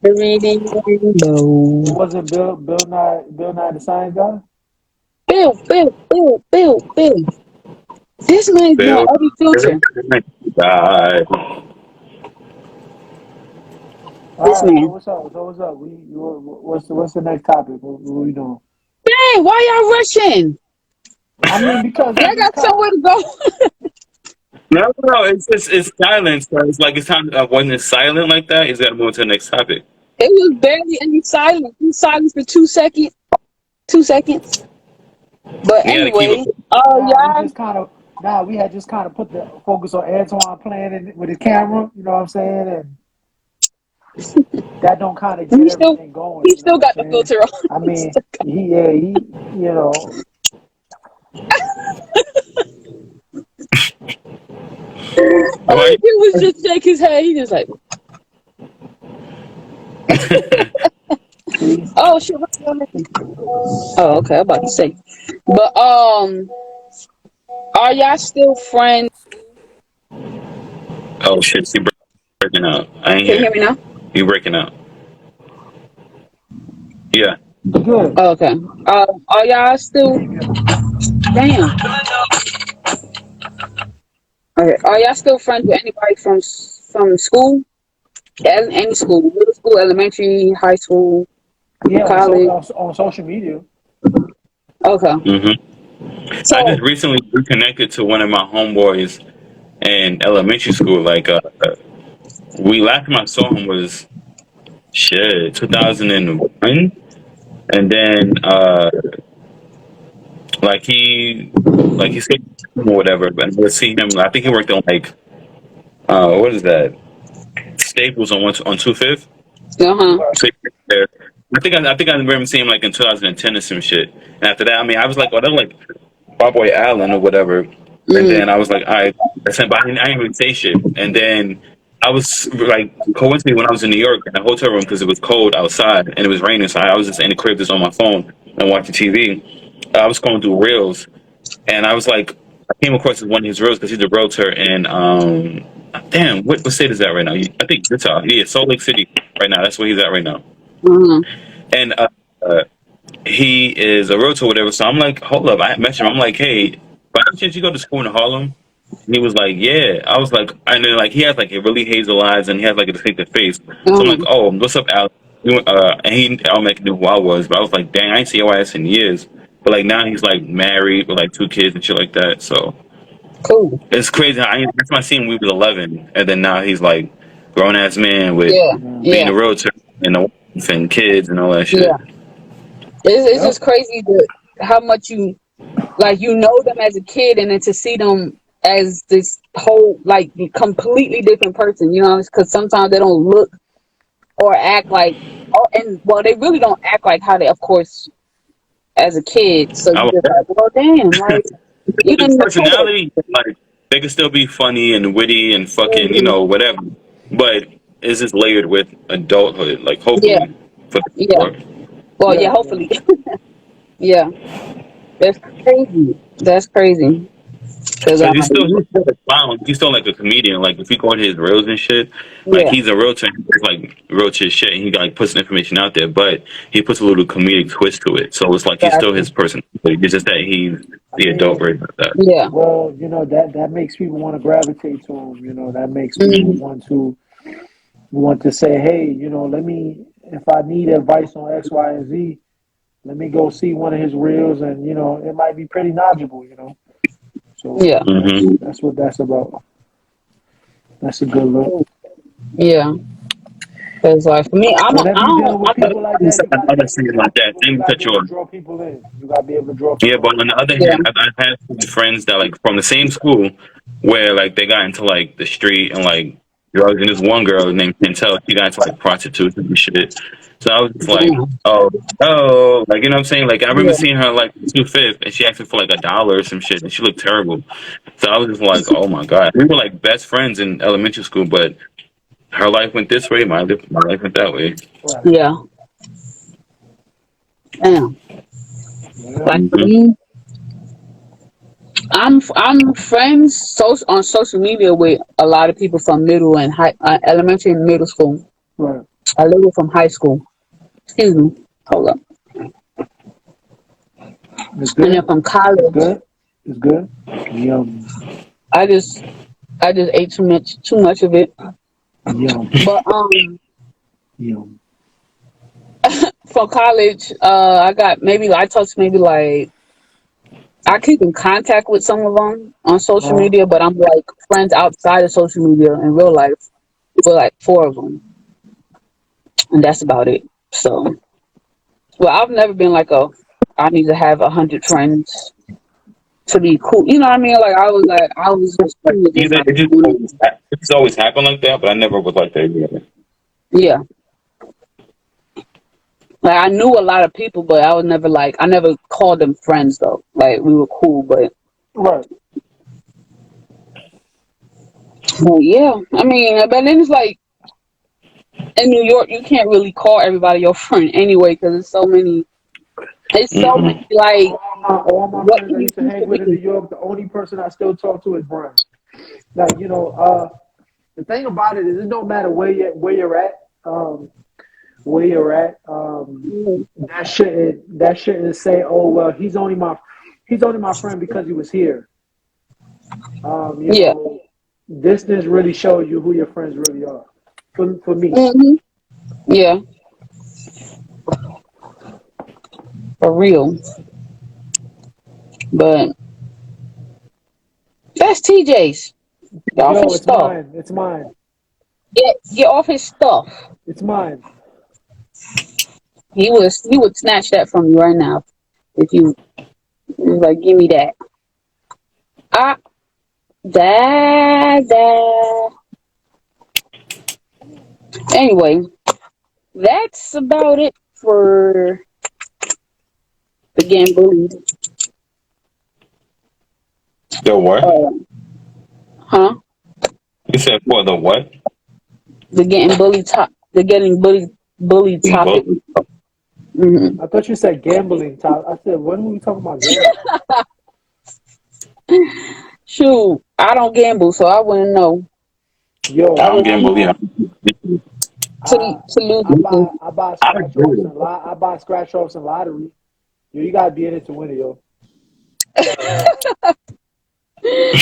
The Reading It Rainbow. wasn't Bill Nye the Science Guy. Bill. This man's doing Bill, every future. God. This All right, so man. what's up? What's the next topic? What we doing? Dang, why y'all rushing? I mean, because we Y'all just got kind of somewhere to go. No, it's just it's silence. So it's like it's time. When it's silent like that, it's got to move to the next topic. It was barely any silence. He silence for 2 seconds. 2 seconds. But We got to keep it. anyway, now we y'all. just kind of now we had just kind of put the focus on Antoine playing with his camera. You know what I'm saying? And that don't kind of get He still everything going. he You know still what I'm got the saying? filter on. I He mean, still you know, all Why? he did was just shake his head. He just like, see, oh shit, what's going on? Oh, okay, I'm about to say. But are y'all still friends? Oh shit! You breaking out? I ain't Can you here. hear me now? You breaking out? Yeah. good. Oh, okay. Are y'all still damn? Okay. Are y'all still friends with anybody from school? Any school, middle school, elementary, high school, Yeah, college. on social media. Okay. I just So recently reconnected to one of my homeboys in elementary school. Like, we last time I saw him was shit 2001, and then like he said or whatever. But I would see him. I think he worked on like what is that? Staples on 25th. uh-huh. So there. I think I remember seeing him like in 2010 or some shit. And after that, I mean, I was like, oh, they're like my boy Allen or whatever. And Mm. then I was like, all right, but I didn't even say shit. And then I was like, coincidentally, when I was in New York in a hotel room because it was cold outside and it was raining, so I was just in the crib, just on my phone and watching TV. I was going through reels, and I was like, I came across one of his reels because he's a realtor in damn, what state is that right now? I think Utah. Yeah, Salt Lake City right now. That's where he's at right now. Mm-hmm. And uh, he is a realtor, or whatever. So I'm like, hold up. I mentioned him. I'm like, hey, by any chance you go to school in Harlem? And he was like, yeah. I was like, and then like he has like a really hazel eyes and he has like a distinctive face. So I'm like, Mm-hmm. oh, what's up, Alex? And he automatically knew who I was, but I was like, dang, I ain't seen your ass in years. But like now he's like married with like 2 kids and shit like that. So Cool. it's crazy. That's my scene. We was 11, and then now he's like grown ass man with Yeah. Yeah. being Yeah. a realtor and a wife and kids and all that Yeah. shit. It's Yep. just crazy how much you like you know them as a kid, and then to see them as this whole like completely different person. You know, because sometimes they don't look or act like, oh, and well, they really don't act like how they, of course, as a kid. So I you was just like, well, damn, like his even the toy. personality, like they can still be funny and witty and fucking, Mhm. whatever. But it's just layered with adulthood, like Yeah. hopefully for the Yeah. most part. Well, Yeah. yeah. Yeah. Hopefully. Yeah. That's crazy. That's crazy. Cause Because he's still a clown. He's still like a comedian. Like if you go into his reels and shit, like yeah. he's a realtor. And he's like realtor shit. And he like puts information out there, but he puts a little comedic twist to it. So it's like he's still Exactly. his person. It's just that he's I the adult mean, version of that. Yeah. well, that makes people want to gravitate to him. That makes people Hmm. want to say, hey, let me, if I need advice on X, Y, and Z, let me go see one of his reels, and it might be pretty knowledgeable. So Yeah. Mm-hmm. that's what that's about. That's a good look. Yeah. Cause like for me, Whenever I you're don't, dealing with people like that, you gotta be Another able to scene like draw that. people. You Same gotta cut be you able to off. draw people in. You gotta be able to draw Yeah, people but in. on the other yeah. hand, I've had some friends that like from the same school where like they got into like the street and like drugs, and this one girl named Chantel, she got into like prostitution and shit. So I was just like, Damn. oh, like you know what I'm saying? Like I remember Yeah. seeing her like 2 5th, and she asked me for like $1 or some shit, and she looked terrible. So I was just like, oh my god, we were like best friends in elementary school, but her life went this way, my life went that way. Right. Yeah. Damn. Yeah. Like for Hmm. me, I'm friends on social media with a lot of people from middle and elementary and middle school. Right. A little from high school. Excuse me. Hold up. It's And then good. from It's college, good. It's good. Yum. I just I just ate too much of it. Yum. But Yum. for college, I got maybe I talked to maybe like I keep in contact with some of them on social Uh, media, but I'm like friends outside of social media in real life with like four of them, and that's about it. So, well, I've never been like I need to have 100 friends to be cool. You know what I mean? Like I was just cool with just Either like one of them. it's always happened like that, but I never was like that either. Yeah, like I knew a lot of people, but I was never like I never called them friends though. Like we were cool, right. but yeah, I mean, but then it's like in New York, you can't really call everybody your friend anyway because there's so many. It's so many Mm-mm. like All my what friends I can you used to hang with in New even York, the only person I still talk to is Brian. Like, the thing about it is it don't matter where you're at. Where you're at. be? That shouldn't say, oh well, he's only my friend because he was here. Um, you Yeah. know, distance really shows you who your friends really are. For me. Hmm. Yeah, for real. But that's TJ's. Get off Yo, his it's stuff. mine. It's mine. Get off his stuff. It's mine. He would snatch that from you right now if you was like give me that. Ah, that. Anyway, that's about it for the getting bullied. The what? Uh, huh? You said for the what? The getting bullied top. The getting bullied topic. Both. Hmm. I thought you said gambling, Top. I said, when were we talking about gambling? Shoot, I don't gamble, so I wouldn't know. Yo, I I don't would gamble. Yeah, to lose nothing. I buy I scratch offs do. and I buy scratch offs and lottery. Yo, you gotta be in it to win it, yo.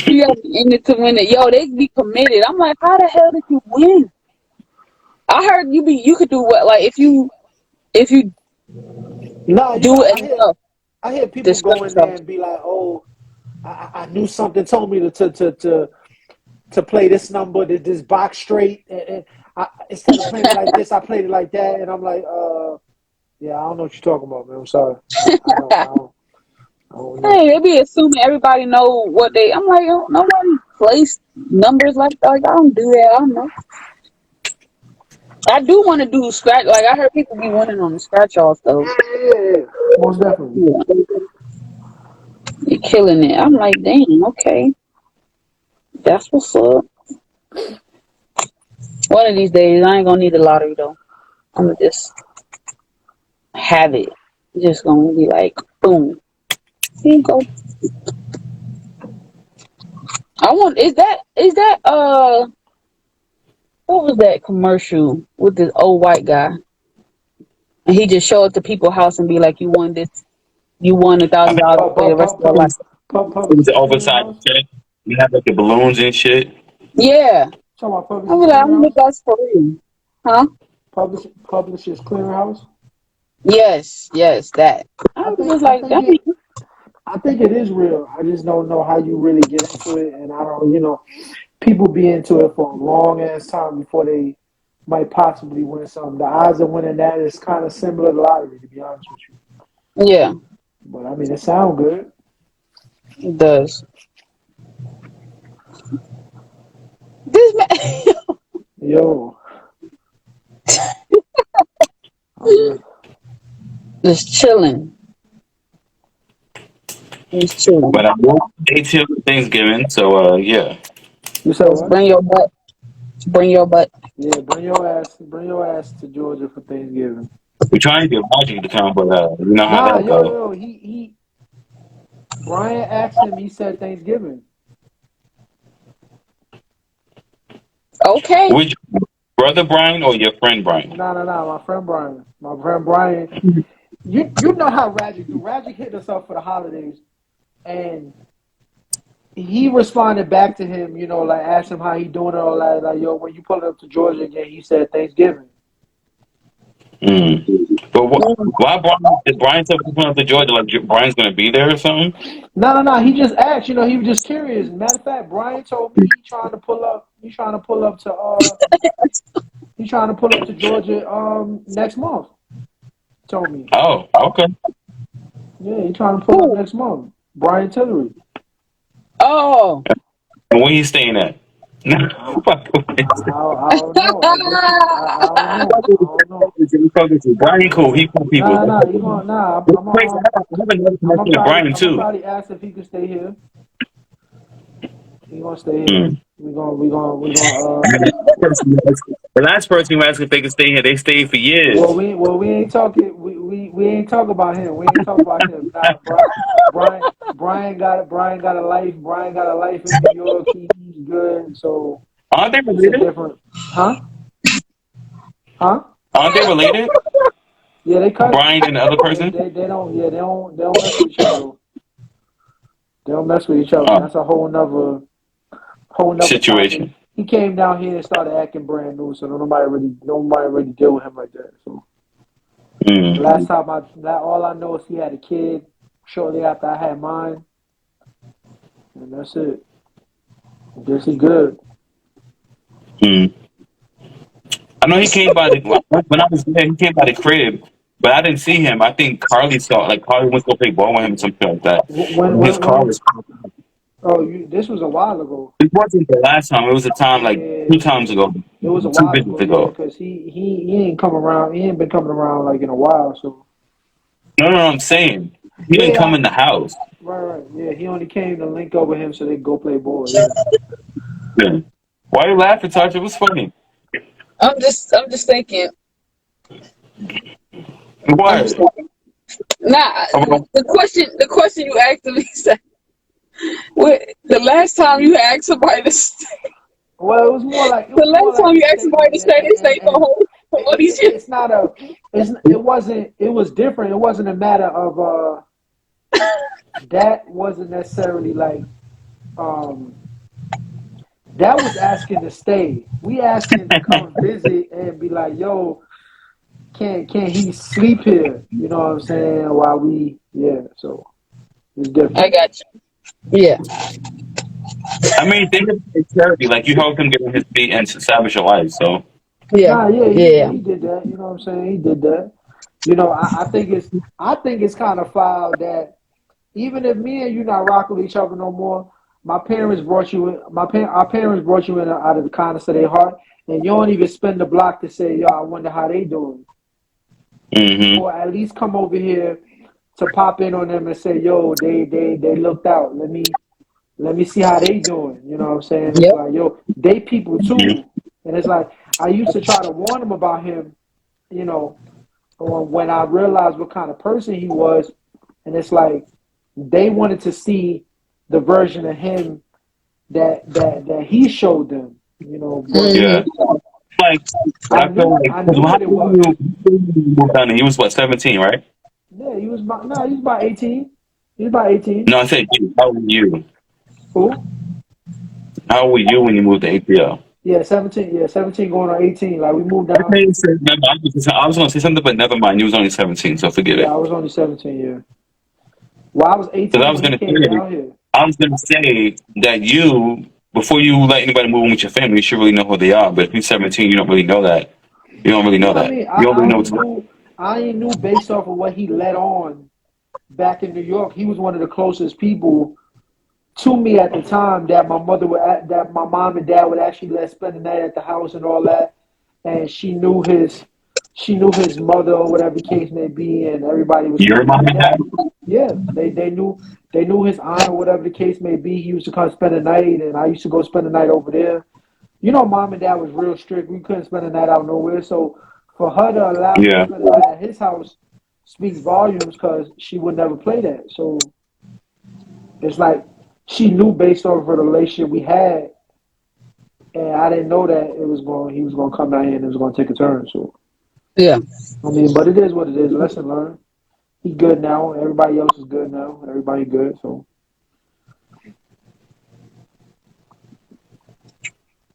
You gotta be in it to win it. Yo, they be committed. I'm like, how the hell did you win? I heard you could do what, like if you Nah, you know, do it enough, I hear the people go scratch in there offs. and be like, "Oh, I knew something told me to play this number, this box straight, and instead of playing it like this, I played it like that." And I'm like, yeah, I don't know what you're talking about, man. I'm sorry, I don't know. Hey, they be assuming everybody know what they. I'm like, oh, nobody plays numbers like that. Like, I don't do that. I don't know. I do want to do scratch. Like I heard people be winning on the scratch offs though. Yeah, most definitely. Yeah, you're killing it. I'm like, damn, okay, that's what's up. One of these days, I ain't gonna need the lottery though. I'm gonna just have it. Just gonna be like, boom, here you go. I want. Is that what was that commercial with this old white guy? And he just show up to people's house and be like, "You won this. You won I mean, $1,000 to play the rest of your life." it was the Publishers oversized Clearinghouse. shit. You have like the balloons and shit. Yeah, Talking about I Publishers be like, I wonder Clearinghouse. if that's for real, huh? Publishers Clearinghouse. Yes, yes, that. I I was think just I like, think damn. it I think it is real. I just don't know how you really get into it, and I don't. People be into it for a long ass time before they might possibly win something. The odds of winning that is kind of similar to lottery, to be honest with you. Yeah, But I mean, it sounds good. it does. This man, Yo, I'm just, just chilling. He's chilling. But I will stay till Thanksgiving. So yeah. you said Just what? bring your butt. Bring your butt. Yeah, bring your ass to Georgia for Thanksgiving. We're trying to get Logic to come, but you know how Nah, that yo, go. yo, Brian asked him. He said Thanksgiving. Okay. Which brother Brian or your friend Brian? Nah, my friend Brian. My friend Brian. You know how Ragic do. Ragic hit us up for the holidays, and he responded back to him. Like asked him how he doing and all that. Like, yo, when you pull up to Georgia again, he said Thanksgiving. Mm. But Mm, why Brian? Did Brian tell people up to Georgia like Brian's gonna be there or something? No. He just asked. He was just curious. Matter of fact, Brian told me he trying to pull up. He's trying to pull up to. He's trying to pull up to Georgia. Next month. Told me. Oh, okay. Yeah, he's trying to pull up cool. next month. Brian Tillery. Oh. And where you staying at? No, I, fuck I don't know. I guess I don't know. I don't know. Brian cool. Yeah. He cool people. He going. Nah. It's crazy. I have another connection with Brian I'm gonna too. probably ask if he can stay here. He gonna stay here. Mm. We gonna. The last person who asked if they could stay here, they stayed for years. We ain't talking. We ain't talk about him. We ain't talk about him. Nah, Brian got a life. Brian got a life in New York. He's good. So Aren't they it's a related? different. Huh? Huh? Aren't they related? Yeah, they cousins. Brian and the other person? They don't. Yeah, they don't mess with each other though. They don't mess with each other. Oh, That's a whole nother topic. situation. He came down here and started acting brand new, so nobody really deal with him like that. So the Mm. last time all I know is he had a kid shortly after I had mine, and that's it. I guess he good. Mm. I know he came by the when I was there. He came by the crib, but I didn't see him. I think Carly saw like Carly went to go play ball with him or something like that. And his car When was. oh this was a while ago. It wasn't the last time. It was a time like two times Yeah, ago, it was a two while visits ago. Yeah, ago. because he ain't come around. He ain't been coming around like in a while. So No, I'm saying he didn't come yeah, in the house. right. Yeah, he only came to link up with him so they could go play ball. Yeah. Yeah. Why are you laughing, Touch? It was funny. I'm just thinking. I'm just What? thinking. Nah, About the question you asked me. The last time you asked somebody to stay, Well, it the was more last like time a you asked somebody to statement, stay, they stayed for all these years. it's not a, it wasn't, it was different. It wasn't a matter of that wasn't necessarily like um that was asking to stay. We asking to come visit and be like, yo, can he sleep here? You know what I'm saying? While we, yeah, so it's I different. got you. Yeah, I mean, think of it charity. Like you helped him get on his feet and establish a life. So yeah, Nah, yeah, yeah, he did that. You know what I'm saying? He did that. I think it's kind of foul that even if me and you not rocking with each other no more, my parents brought you in. Our parents brought you in out of the kindness of their heart, and you don't even spend the block to say, "Yo, I wonder how they doing," hmm or at least come over here to pop in on them and say, "Yo, they looked out. Let me see how they doing." You know what I'm saying? It's yep. like, yo, they people too, and it's like I used to try to warn them about him. You know, when I realized what kind of person he was, and it's like they wanted to see the version of him that he showed them, but yeah, Hmm. like I feel like I 'cause knew how what it old was. were you when you moved down there? He was what 17, right? Yeah, he was about 18. He was about 18. No, I said you. How old were you? Who? How old were you when you moved to APL? Yeah, 17. Yeah, 17 going on 18. Like we moved down. Okay, so I was going to say something, but never mind. You was only 17, so forget Yeah, it. I was only 17, yeah. Well, I was Because I 18 was when he going to came say, down here. I was going to say that you, before you let anybody move in with your family, you should really know who they are. But if you're 17, you don't really know that. You don't really know Yeah, I that. mean, You don't I really know only what's going knew I only knew based off of what he let on back in New York. He was one of the closest people to me at the time that that my mom and dad would actually let spend the night at the house and all that. And she knew his mother or whatever the case may be, and everybody was your cool mom like and dad? that. Yeah, they knew his aunt or whatever the case may be. He used to come spend the night, and I used to go spend the night over there. Mom and dad was real strict. We couldn't spend the night out nowhere. So for her to allow me to Yeah. spend the night at his house speaks volumes because she would never play that. So it's like she knew based off of the relationship we had, and I didn't know that he was going to come down here and it was going to take a turn. So Yeah, I mean, but it is what it is. Lesson learned. He good now. Everybody else is good now. Everybody good. So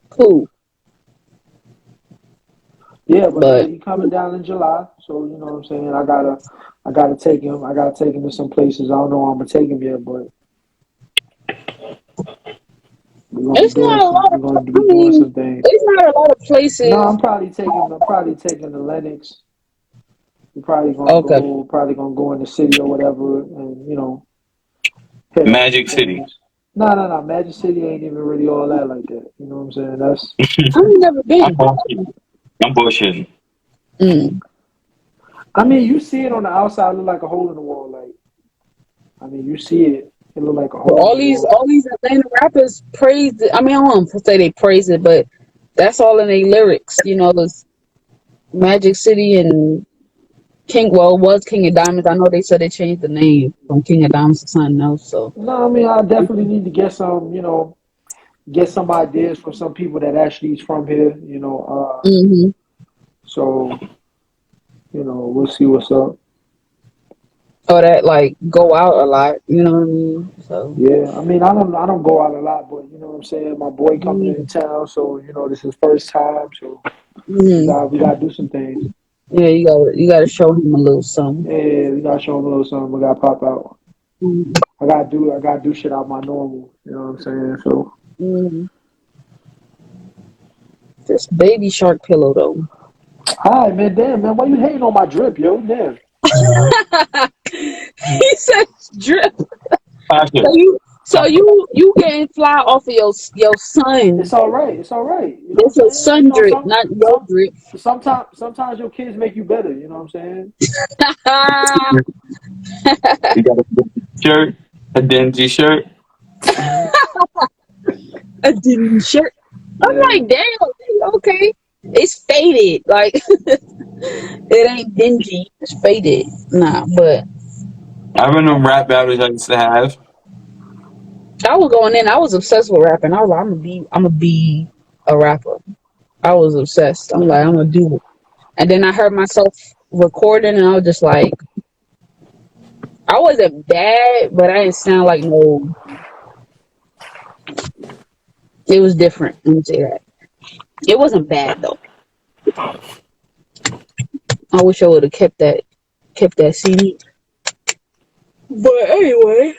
cool. yeah, but But he coming down in July. So you know what I'm saying. I gotta take him. I gotta take him to some places. I don't know where I'm gonna take him yet, but it's not a lot of. we're gonna I be doing mean, some things. it's not a lot of No, places. I'm probably taking the Lennox. We're Okay. probably gonna go in the city or whatever, and hit up some Magic City. things. No. Magic City ain't even really all that like that. You know what I'm saying? That's. I've never I'm been. bullshitting. I'm bullshitting. Mm. I mean, you see it on the outside, look like a hole in the wall. Like, I mean, you see it, it look like a But hole in the wall. all these Atlanta rappers praise it. I mean, I don't want to say they praise it, but that's all in their lyrics. It's Magic City and King. Well, it was King of Diamonds. I know they said they changed the name from King of Diamonds to something else. So. No, I mean, I definitely need to get some, get some ideas from some people that actually is from here. Hmm. So we'll see what's up. Or that like go out a lot. You know what I mean? So. Yeah, I mean, I don't go out a lot, but you know what I'm saying. My boy coming into town, so this is first time, so Mm-hmm. we got to do some things. Yeah, you gotta show him a little something. Yeah, we got to show him a little something. We got to pop out. Mm-hmm. I gotta do shit out my normal. You know what I'm saying? So, Mm-hmm. This baby shark pillow though. hi man, damn man, why you hating on my drip, yo? Damn, He said drip. Tasha, So you getting fly off of your son. it's all right. It's all right. You know what I'm It's a saying? sun drip, not your Some, drip. sometimes your kids make you better. You know what I'm saying? you got a shirt, a dingy shirt. A dingy shirt. I'm Yeah. like, damn, okay. It's faded. Like it ain't dingy. It's faded. Nah, but I remember them rap battles I used to have. I was going in. I was obsessed with rapping. I was like, I'm gonna be a rapper. I was obsessed. I'm like, I'm gonna do it. And then I heard myself recording, and I was just like, I wasn't bad, but I didn't sound like no. It was different. Let me say that. It wasn't bad though. I wish I would have kept that CD. But anyway,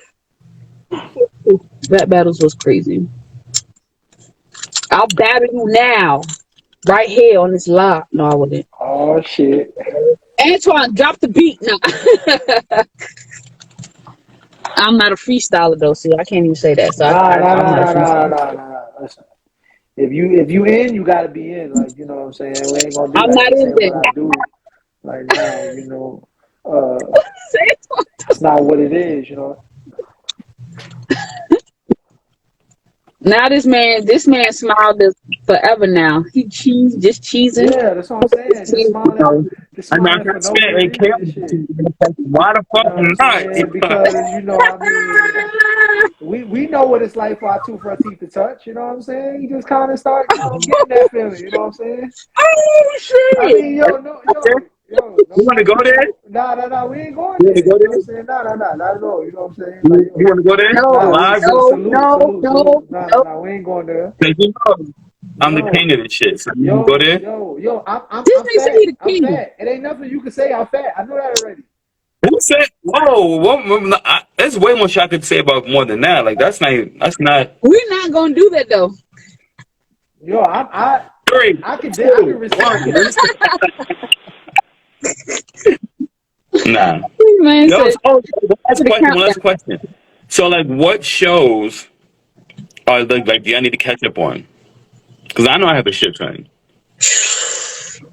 rap battles was crazy. I'll battle you now, right here on this live. No, I wouldn't. Oh shit. Antoine, drop the beat. No, I'm not a freestyler though. See, I can't even say that. So Nah, nah, I'm nah, not a nah, nah, freestyler. nah, nah. Listen, if you in, you gotta be in. Like, you know what I'm saying? We ain't gonna do I'm that. not This in ain't what there. I do. Like, nah, you know, that's not what it is, you know. Now this man smiled this forever. Now just cheesing. Yeah, that's what I'm saying. Just I'm not smiling gonna for no spit good and kill reason and shit. why the You fuck know what I'm saying? not? Because, you know, I mean, we know what it's like for our two front teeth to touch, you know what I'm saying? You just kind of start, you know, getting that feeling, you know what I'm saying? Oh I shit! mean, yo, no, You wanna nobody, go there? nah, we ain't going You wanna there, go you know what I'm there? saying? Not at all, you know what I'm saying? Like, You yo, wanna go there? nah, No, Live? no, no, no, no. nah, we ain't going there. Cause you know I'm the king Yo, of this shit. So you wanna go there? This I'm nigga said he fat. the I'm king. fat. It ain't nothing you can say. I'm fat. I know that already. Who said? Whoa! There's way more shit I could say about more than that. Like that's not. That's not. We're not gonna do that though. Yo, Three, I can two, one. respect it. Nah. This man Yo. said to the One last countdown. question. So like, what shows are like? Do I need to catch up on? Because I know I have a shit ton.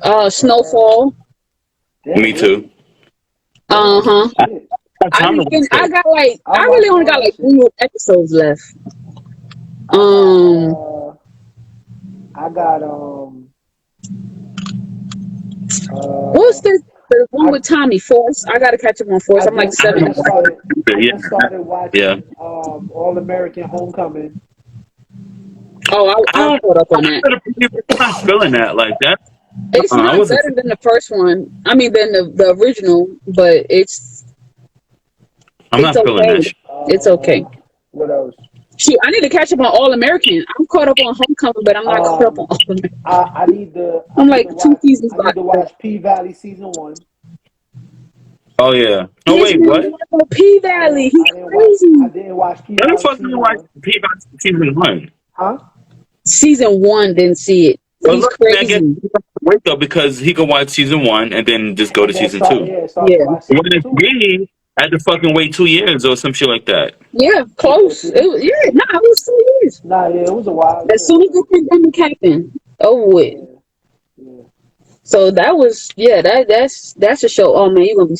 Uh, Snowfall. Me damn, too. really? Uh-huh. I Shit. have I time to didn't watch think I it. got like I I watch really only all got that like shit. 3 episodes left. I got Um I got what's uh the one I with Tommy Force? I gotta catch up on Force. I'm like I I seven haven't just watched episodes. started it Yeah. watching All American Homecoming. Oh, I I don't. caught up on I'm that. not feeling that. Like that. It's I not wasn't. better than the first one. I mean than the original, but I'm it's not feeling okay. that shit. It's okay. What else? Shoot, I need to catch up on All American. I'm caught up on Homecoming, but I'm not caught up on Um All American. I I'm need like to two watch seasons back. P Valley season 1. Oh yeah. No This wait. man What? got on P Valley. He I crazy. didn't watch P When the Valley fuck did you season watch 1. P-Valley season one? Huh? Season one didn't see it. But He's look, I guess crazy. wait though because he could watch season one and then just go to And then season two. start to Yeah. watch When season it's 2. me, I had to fucking wait 2 years or some shit like that. Yeah, Yeah, close. see? Yeah, nah, it was 2 years. Nah, yeah, it was a while, As yeah, soon as the like pandemic happened, over with. yeah, yeah. So that was that's a show. Oh man, you're gonna be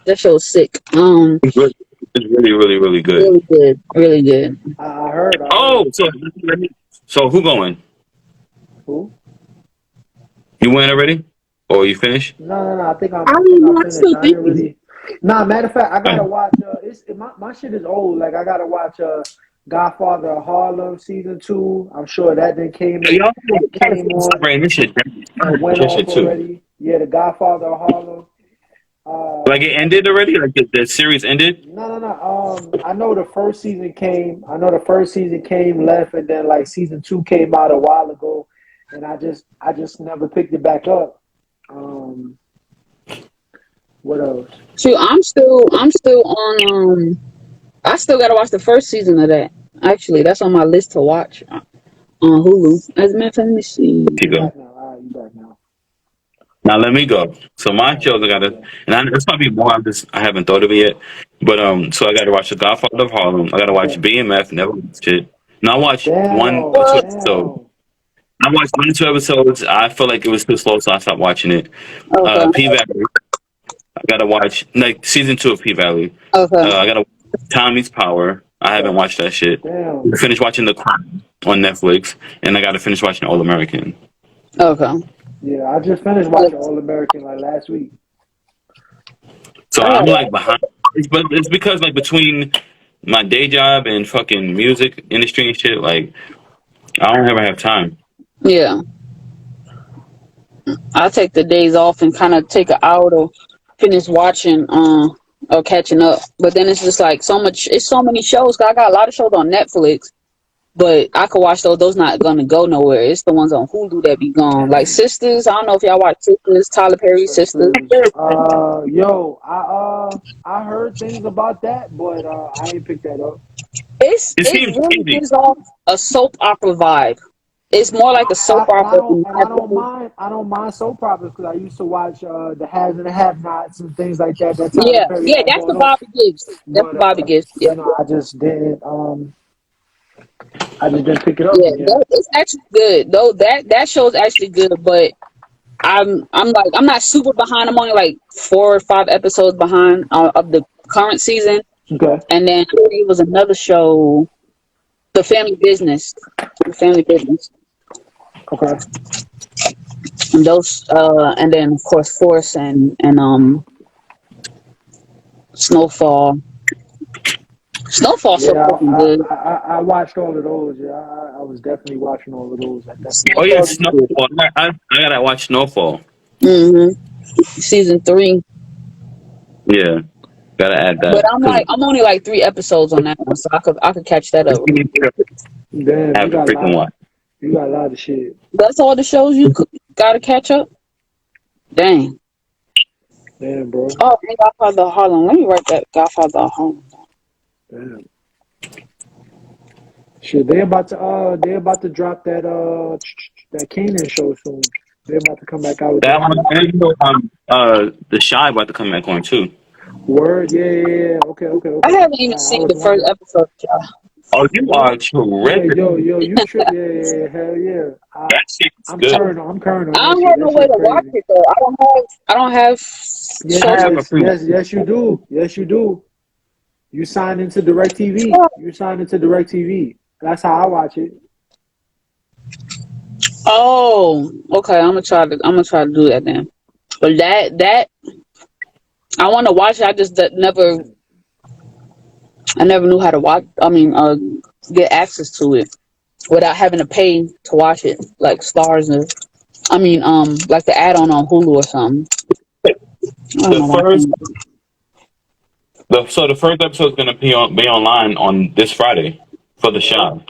that show's sick. It's really, it's really, really, really good. Really good, really good. I Oh, heard. so who going? Who? You went already? Or you finished? No. I I think don't I'm know. I'm finished. still I ain't thinking. really. Nah, matter of fact, I All gotta watch. My shit is old. Like I gotta watch Godfather of Harlem season 2. I'm sure that then Y'all gotta came stop on writing this shit down. I and heard went that off shit too. already. Yeah, the Godfather of Harlem. Like it ended already? Like the series ended? No. I know the first season came. I know the first season came left, and then like season 2 came out a while ago, and I just never picked it back up. Um, what else? Shoot, I'm still on. I still gotta watch the first season of that. Actually, that's on my list to watch on Hulu. As a matter of fact, let me see. You You go. back now? All right, you back now? Now let me go. So my All right, shows I bet, gotta, bet, and it's probably more. I haven't thought of it yet. But so I gotta watch The Godfather of Harlem. I gotta watch bet. BMF. Never watched it. Now I watch one or Damn, two What? episodes. damn. I watched 1 or 2 episodes. I feel like it was too slow, so I stopped watching it. Okay. P Valley. I gotta watch like season 2 of P Valley. Okay. I gotta watch Tommy's Power. I haven't watched that shit. Damn. I finished watching The Crown on Netflix, and I gotta finish watching All American. Okay. Yeah, I just finished watching All American like last week. So I I'm gotta like behind. But it's because like between my day job and fucking music industry and shit, like I don't ever have time. Yeah, I take the days off and kind of take an hour to finish watching or catching up. But then it's just like so much. It's so many shows. 'Cause I got a lot of shows on Netflix, but I could watch those. Those not gonna go nowhere. It's the ones on Hulu that be gone. Like Sisters. I don't know if y'all watch Sisters. Tyler Perry's Sisters. Sisters. Yo, I heard things about that, but I ain't picked that up. It It seems really cheesy. gives off a soap opera vibe. It's more like a soap opera than Netflix. I don't mind soap operas because I used to watch the Haves and the Have-Nots and things like that. That Tyler Yeah, Perry yeah, had that's the going on. Bobby Gibbs. That's But the Bobby Gibbs. Yeah, I just didn't pick it up yeah, again. it's actually good. Though that show is actually good, but I'm not super behind. I'm only like 4 or 5 episodes behind of the current season. Okay. And then it was another show, The Family Business. The Family Business. Okay. And those and then of course Force and Snowfall. Snowfall's so Yeah, fucking good. I watched all of those. Yeah, I was definitely watching all of those at that point. Oh yeah, Snowfall's good. Snowfall. I gotta watch Snowfall. Season 3. Yeah, gotta add But that because I'm only like 3 episodes on that one, so I could catch that up. Damn, have a freaking watch. you got a lot of shit. That's all the shows gotta catch up. Dang. Damn, bro. Oh, and Godfather of Harlem. Let me write that Godfather of Harlem. Damn. Shit, they about to drop that Kanan show soon. They about to come back out with That that one, shit. and the Shy about to come back on too. Word, yeah. Okay. I haven't even I seen was the first wondering. episode, y'all. Oh, you are What? Yeah, terrific. yo, you trip? Yeah, hell yeah. That shit's I'm good. current. I'm current on I that don't shit. have no That way shit to watch crazy. it though. I don't have I Showtime. have a free one. Yes, you do. Yes, you do. You sign into DirecTV. You sign into DirecTV. That's how I watch it. Oh, okay. I'm gonna try to do that then. But that I want to watch it. I just never knew how to watch. I mean, get access to it without having to pay to watch it, like Stars and like the add-on on Hulu or something. I don't The know why. first, the first episode is gonna be online on this Friday for the Shy.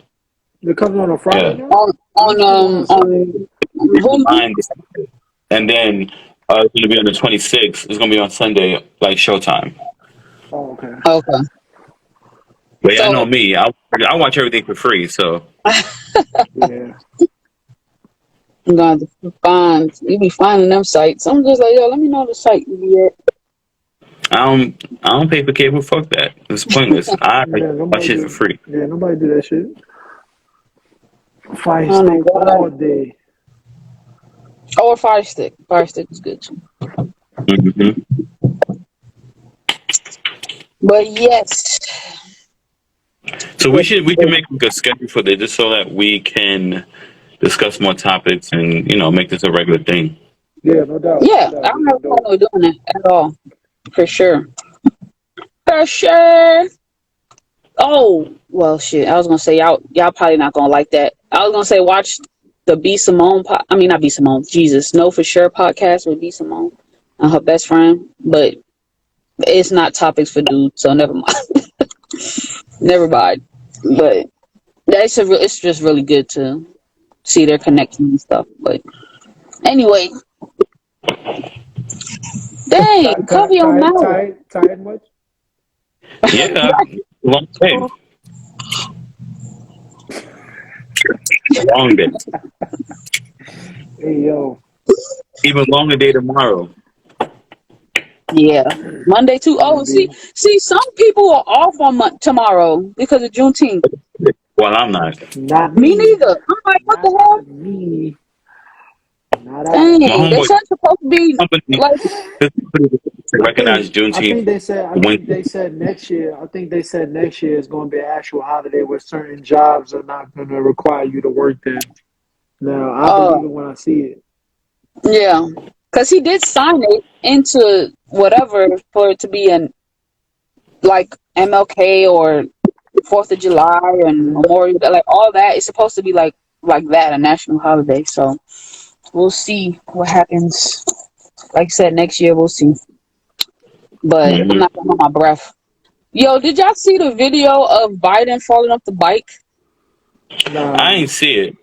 It comes on a Friday Yeah, now. On It used to come on a Sunday. Hulu. online, and then it's gonna be on the 26th. It's gonna be on Sunday, like Showtime. Oh, okay. Okay. But yeah, I know So me. I watch everything for free, so Yeah. I'm going to find you be finding them sites. I'm just like, yo, let me know the site you be at. I don't pay for cable. Fuck that. It's pointless. I Yeah, watch nobody shit for do. free. Yeah, nobody do that shit. I Fire don't know stick why. all day. Or Fire Stick. Fire Stick is good too. Hmm. But yes. So we can make a good schedule for this just so that we can discuss more topics and make this a regular thing. Yeah, no doubt. No Yeah, I doubt. don't This have is a dope. problem with doing that at all. For sure. For sure. Oh, well, shit. I was gonna say y'all probably not gonna like that. I was gonna say watch the B Simone. Not B Simone. Jesus, Know For Sure podcast with B Simone and her best friend. But it's not topics for dudes, so never mind. Never mind. But it's just really good to see their connection and stuff. But anyway, dang, cover your mouth. Tired much? Yeah, long day. Long day. Hey, yo. Even longer day tomorrow. Yeah, Monday too. Oh, Indeed. see, some people are off on tomorrow because of Juneteenth. Well, I'm not. Not Me me. neither. I'm like, what the hell? Not me. Not I. My Dang, they homeboy said it's supposed to be company like, to recognize Juneteenth. I think they said next year. I think they said next year is going to be an actual holiday where certain jobs are not going to require you to work then. Now, I believe it when I see it. yeah, because he did sign it into whatever for it to be an like MLK or 4th of July and Memorial Day, like all that is supposed to be like that, a national holiday. So we'll see what happens. Like I said, next year we'll see. But I'm Mhm. not gonna hold my breath. Yo, did y'all see the video of Biden falling off the bike? I Nah. ain't see it.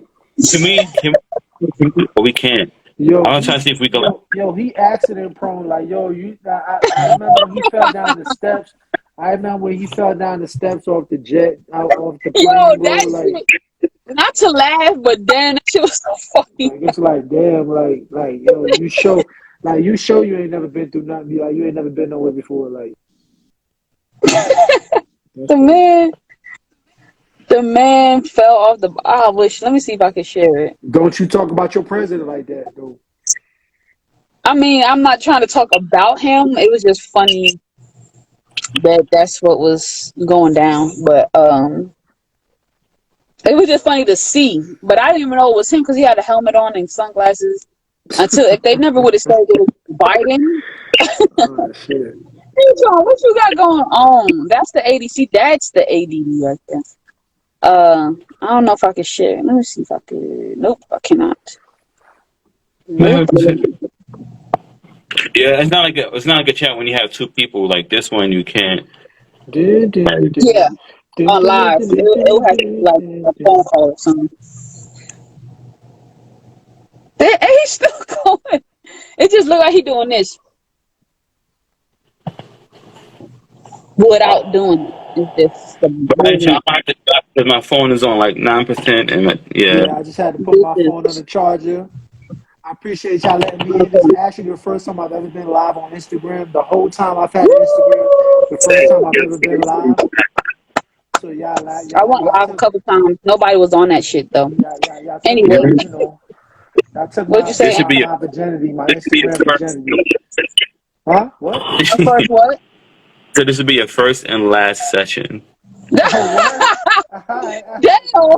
Can we, we can't. Yo, I'm trying to see if we can. Like, he accident prone. Like, yo, I remember he fell down the steps. I remember when he fell down the steps off the jet, out off the Yo, plane, bro. that shit. Not to laugh, but then that shit was so funny. Like it's like, damn, yo, you show you ain't never been through nothing. Like, you ain't never been nowhere before. Like, that's The crazy. man, the man fell off the. I wish. Let me see if I can share it. Don't you talk about your president like that, though. I mean, I'm not trying to talk about him. It was just funny that that's what was going down. But it was just funny to see. But I didn't even know it was him because he had a helmet on and sunglasses. Until if they never would have said it was Biden. Oh shit. Hey, John, what you got going on? That's the ADC. That's the ADD right there. I don't know if I can share. Let me see if I could. Nope, I cannot. Nope. yeah, it's not like a chat when you have two people. Like this one, you can't. Dun, dun, dun, Yeah, dun. Dun, on dun, live. dun, It dun, would have to be dun, like dun, a phone dun. call or something. He's still going. It just looked like he doing this without doing it. It's just the But I movement. have to stop because my phone is on like 9%, and yeah. Yeah, I just had to put This my phone on is the charger. I appreciate y'all letting me in. This is actually the first time I've ever been live on Instagram. The whole time I've had an Instagram, the first time I've ever been live. So I went live a couple times. Nobody was on that shit though. y'all took Anyway, my, y'all took what'd you say? This should be my virginity, my this should be Instagram your first. virginity. Huh? What? My first what? So this would be your first and last session. Oh, what? All right, all right. Damn.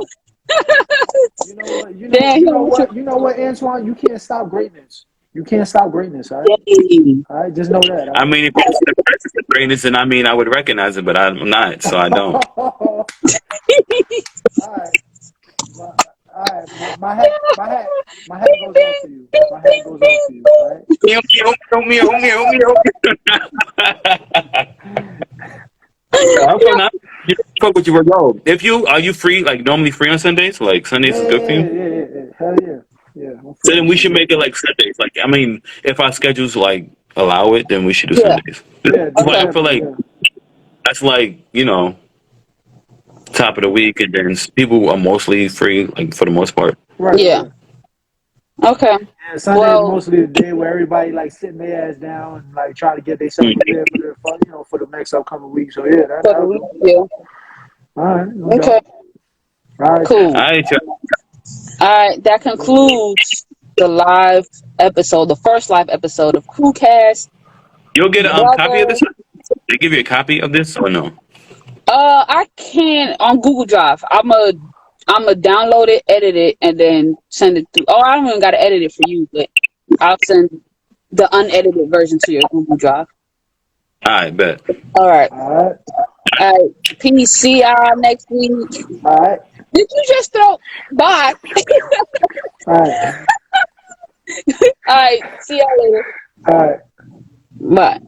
You know what? Damn, Hugh, what you? You know what, Antoine? You can't stop greatness. You can't stop greatness. All right. Dang. All right. Just know that. I All mean, if it's the presence of greatness, then I mean, I would recognize it, but I'm not, so I don't. right. All right. Well, all right. My hat goes off for you. My hat goes off for you. All right. Meow, meow, meow, meow, meow, meow. I'm from that. Fuck with you, bro. If you are you free, like normally free on Sundays? Like Sundays is good for you. Hell yeah. Yeah, I'm So free on then we should Sunday. make it like Sundays. Like I mean, if our schedules like allow it, then we should do Yeah. Sundays. Yeah, That's why I feel definitely. like Yeah. that's like top of the week, and then people are mostly free, like for the most part. Yeah. Right. Okay. Yeah, Sunday is Well, mostly the day where everybody like sitting their ass down and like trying to get themselves Mhm. prepared for the next upcoming week. So yeah, for the that'll week, do. yeah. All right, no Okay. doubt. All right, Cool. All right, y'all. All right. That concludes the live episode, the first live episode of CRUECAST. You'll get a copy of Brother, this. They give you a copy of this or no? I can on Google Drive. I'm a download it, edit it, and then send it through. Oh, I don't even got to edit it for you, but I'll send the unedited version to your Google Drive. All right, bet. All right. all right, All right. Peace. See y'all next week. all right, Did you just throw? Bye. all right, All right. See y'all later. all right. Bye.